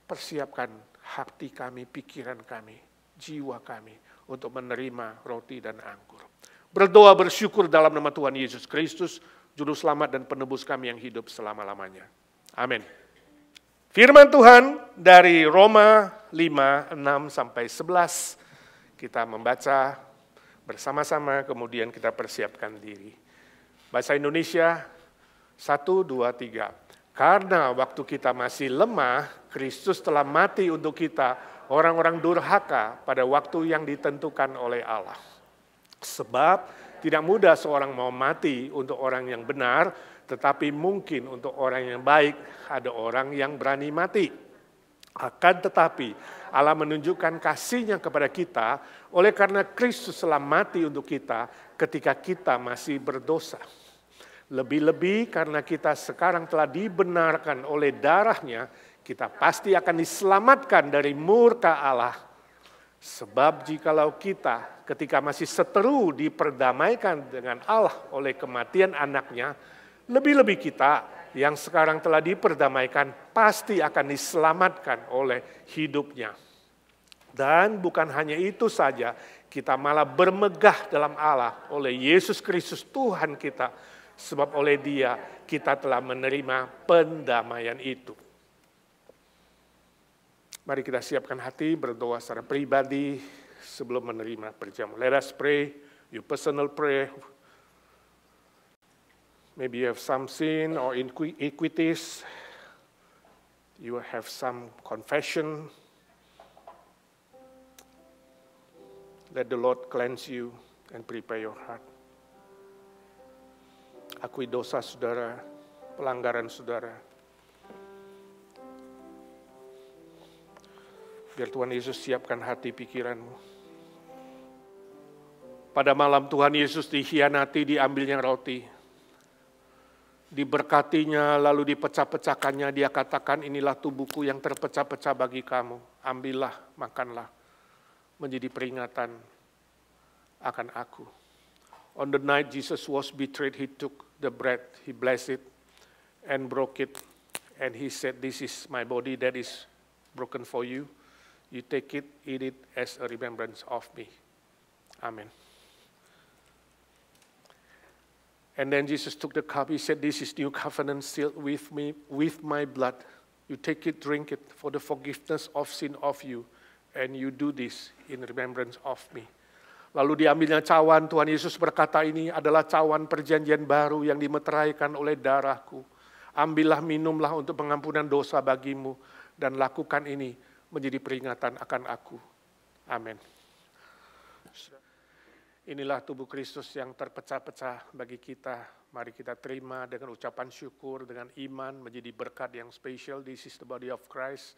Persiapkan hati kami, pikiran kami, jiwa kami untuk menerima roti dan anggur. Berdoa bersyukur dalam nama Tuhan Yesus Kristus, Juru Selamat dan Penebus kami yang hidup selama-lamanya. Amin. Firman Tuhan dari Roma 5, 6-11. Kita membaca bersama-sama, kemudian kita persiapkan diri. Bahasa Indonesia, 1, 2, 3. Karena waktu kita masih lemah, Kristus telah mati untuk kita. orang-orang durhaka pada waktu yang ditentukan oleh Allah. Sebab tidak mudah seorang mau mati untuk orang yang benar, tetapi mungkin untuk orang yang baik ada orang yang berani mati. Akan tetapi Allah menunjukkan kasih-Nya kepada kita oleh karena Kristus telah mati untuk kita ketika kita masih berdosa. Lebih-lebih karena kita sekarang telah dibenarkan oleh darah-Nya, kita pasti akan diselamatkan dari murka Allah. Sebab jikalau kita ketika masih seteru diperdamaikan dengan Allah oleh kematian anak-Nya, lebih-lebih kita yang sekarang telah diperdamaikan pasti akan diselamatkan oleh hidup-Nya. Dan bukan hanya itu saja, kita malah bermegah dalam Allah oleh Yesus Kristus Tuhan kita. Sebab oleh Dia kita telah menerima pendamaian itu. Mari kita siapkan hati berdoa secara pribadi sebelum menerima perjamuan. Let us pray, your personal prayer. Maybe you have some sin or iniquities. You have some confession. Let the Lord cleanse you and prepare your heart. Akui dosa saudara, pelanggaran saudara. Biar Tuhan Yesus siapkan hati pikiranmu. Pada malam Tuhan Yesus dikhianati, diambilnya roti. Diberkatinya lalu dipecah-pecahkannya, Dia katakan inilah tubuhku yang terpecah-pecah bagi kamu. Ambillah, makanlah. Menjadi peringatan akan aku. On the night Jesus was betrayed, He took the bread, He blessed it and broke it. And He said, this is my body that is broken for you. You take it, eat it as a remembrance of me. Amen. And then Jesus took the cup. He said, this is new covenant sealed with me, with my blood. You take it, drink it for the forgiveness of sin of you. And you do this in remembrance of me. Lalu diambilnya cawan, Tuhan Yesus berkata ini adalah cawan perjanjian baru yang dimeteraikan oleh darahku. Ambillah, minumlah untuk pengampunan dosa bagimu. Dan lakukan ini menjadi peringatan akan aku. Amin. Inilah tubuh Kristus yang terpecah-pecah bagi kita. Mari kita terima dengan ucapan syukur, dengan iman, menjadi berkat yang spesial. This is the body of Christ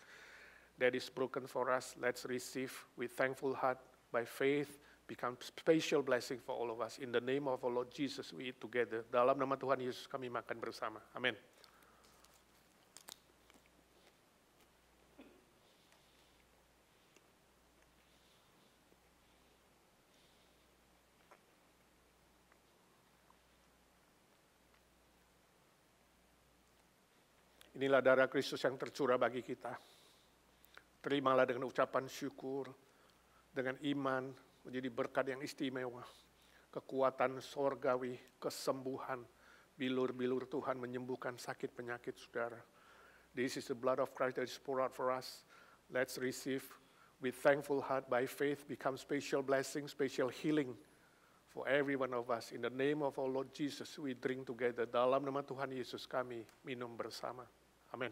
that is broken for us. Let's receive with thankful heart by faith. Become special blessing for all of us. In the name of our Lord Jesus, we eat together. Dalam nama Tuhan Yesus kami makan bersama. Amin. Inilah darah Kristus yang tercurah bagi kita. Terimalah dengan ucapan syukur, dengan iman, menjadi berkat yang istimewa. Kekuatan sorgawi, kesembuhan, bilur-bilur Tuhan menyembuhkan sakit penyakit saudara. This is the blood of Christ that is poured out for us. Let's receive with thankful heart by faith, become special blessing, special healing for every one of us. In the name of our Lord Jesus, we drink together. Dalam nama Tuhan Yesus kami minum bersama. Amin.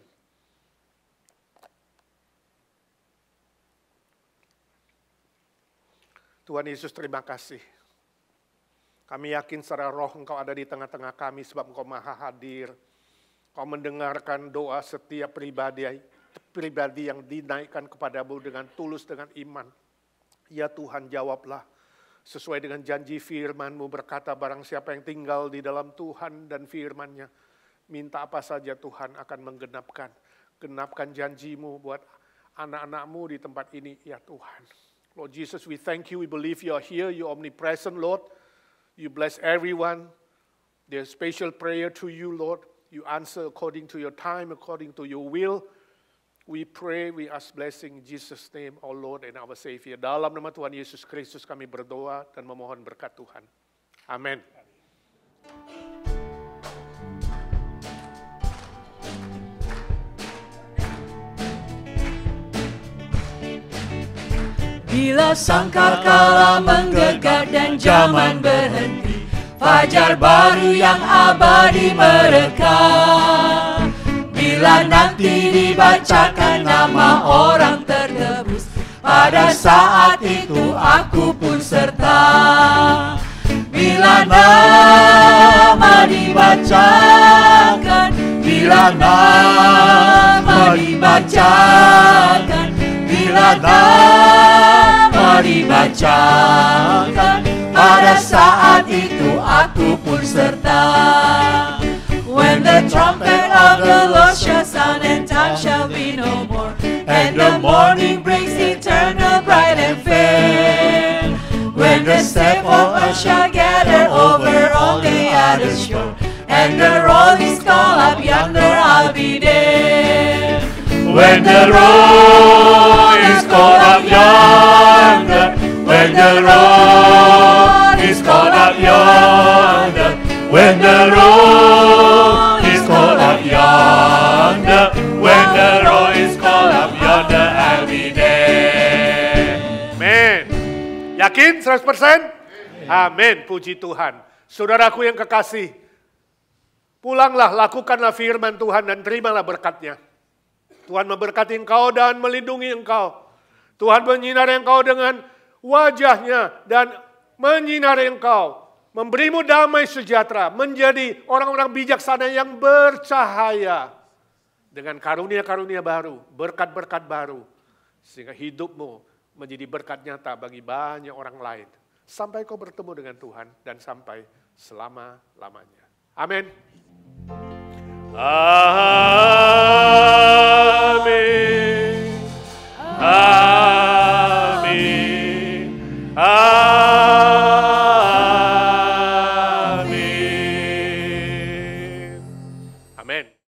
Tuhan Yesus, terima kasih. Kami yakin secara roh Engkau ada di tengah-tengah kami sebab Engkau maha hadir. Engkau mendengarkan doa setiap pribadi yang dinaikkan kepadamu dengan tulus, dengan iman. Ya Tuhan, jawablah sesuai dengan janji firman-Mu, berkata barang siapa yang tinggal di dalam Tuhan dan firman-Nya, minta apa saja Tuhan akan menggenapkan. Genapkan janji-Mu buat anak-anak-Mu di tempat ini, ya Tuhan. Lord Jesus, we thank you, we believe you are here, you are omnipresent, Lord. You bless everyone. There's special prayer to you, Lord. You answer according to your time, according to your will. We pray, we ask blessing in Jesus' name, our Lord and our Savior. Dalam nama Tuhan Yesus Kristus kami berdoa dan memohon berkat Tuhan. Amin. Bila sangkakala menggegap dan zaman berhenti, fajar baru yang abadi merekam. Bila nanti dibacakan nama orang tertebus, pada saat itu aku pun serta. Bila nama dibacakan, bila nama dibacakan, bila nama dibacakan, pada saat itu aku pun serta. When the trumpet of the Lord shall sound and time shall be no more, and the morning breaks eternal, bright and fair. When the step of us shall gather over on the other shore, and the roll is called up yonder, I'll be there. When the roll is called up yonder, when the roll is called up yonder, when the roll is called up yonder, when the roll is called up yonder, I'll be there. Amin. Yakin 100%? Amin. Puji Tuhan. Saudaraku yang kekasih, pulanglah, lakukanlah firman Tuhan dan terimalah berkatnya. Tuhan memberkati engkau dan melindungi engkau. Tuhan menyinari engkau dengan wajahnya dan menyinari engkau. Memberimu damai sejahtera, menjadi orang-orang bijaksana yang bercahaya. Dengan karunia-karunia baru, berkat-berkat baru. Sehingga hidupmu menjadi berkat nyata bagi banyak orang lain. Sampai kau bertemu dengan Tuhan dan sampai selama-lamanya. Amin.